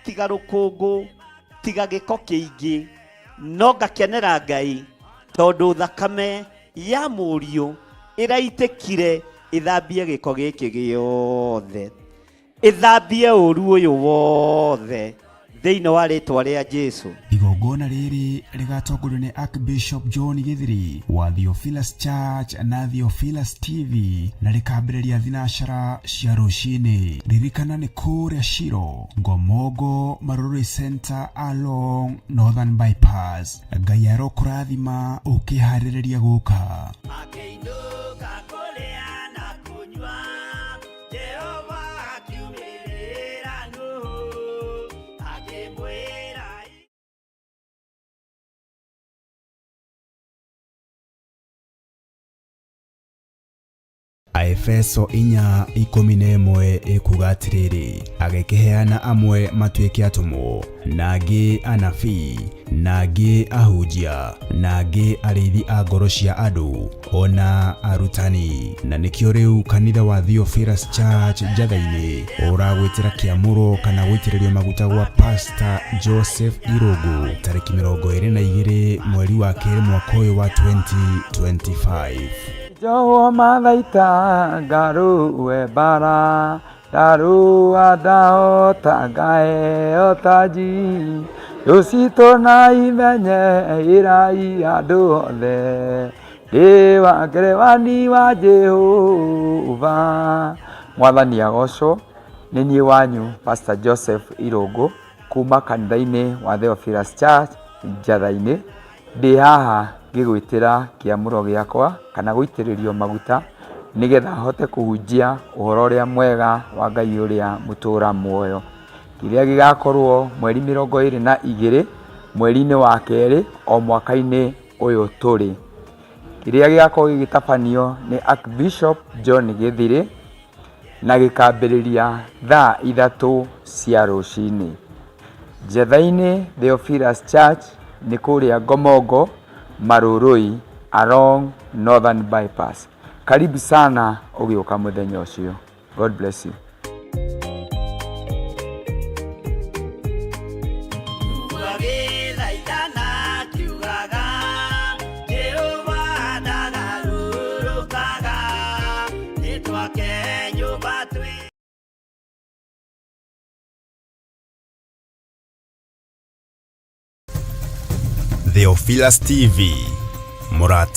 tiga rũkũngũ, tiga gĩko kĩingĩ, no ngakenera Ngai tondũ thakame ya mũriũ ĩraitĩkire ĩthambie gĩko gĩkĩ gĩothe, ĩthambie ũru ũyũ wothe thĩinĩ wa rĩtwa rĩa Jesu. Igongona rĩrĩ rĩgatongorio nĩ Archbishop John Githiri wa Theophilus Church na Theophilus TV na rĩkambĩrĩria thinacara cia rũcinĩ. Ririkana nĩ kũrĩa Shiro, Ngomongo Maroroi Center along Northern Bypass. Ngai arokũrathima ũkĩharĩrĩria gũka. Aefeso 4:11 ikuga atiriri, agĩkĩheana amwe matuĩke atũmwo, nangĩ anabii, nangĩ ahunjia, nangĩ arĩithi a ngoro cia andũ, ona arutani. Na nĩkĩo rĩu kanitha wa Theophilus Church Njatha-inĩ ũragwĩtĩra kĩamũro kana gũitĩrĩrio maguta gwa Pastor Joseph Irungu tarĩki 22 mweri wa 2 mwaka ũyũ wa 2025. Jowo mathaita ngaruwe bara darua dao tangae otaji yosito na imenye irai andu othe dewa grewani wa Jehova. Mwathani agocwo. Nĩ niĩ wanyu Pastor Joseph Irungu kuma kanitha-inĩ wa Theophilus Church Njatha-inĩ. Ndĩ haha ngĩgwĩtĩra kĩamũro gĩakwa kana gũitĩrĩrio maguta nĩgetha hote kũhunjia ũhoro ũrĩa mwega wa Ngai ũrĩa mũtũra muoyo. Kĩrĩa gĩgakorwo mweri 22 mweri-inĩ wa 2 o mwaka-inĩ ũyũ tũrĩ. Kĩrĩa gĩgakorwo gĩgĩtabanio nĩ Archbishop John Githiri na gĩkambĩrĩria thaa 3 cia rũcinĩ. Njatha-inĩ Theophilus Church nĩ kũrĩa Ngomongo Maroroi along Northern Bypass. Karibu sana ũgĩũka mũthenya ũcio. God bless you. Jehova ndagarũrũkaga, nĩ twake Theophilus TV Murata.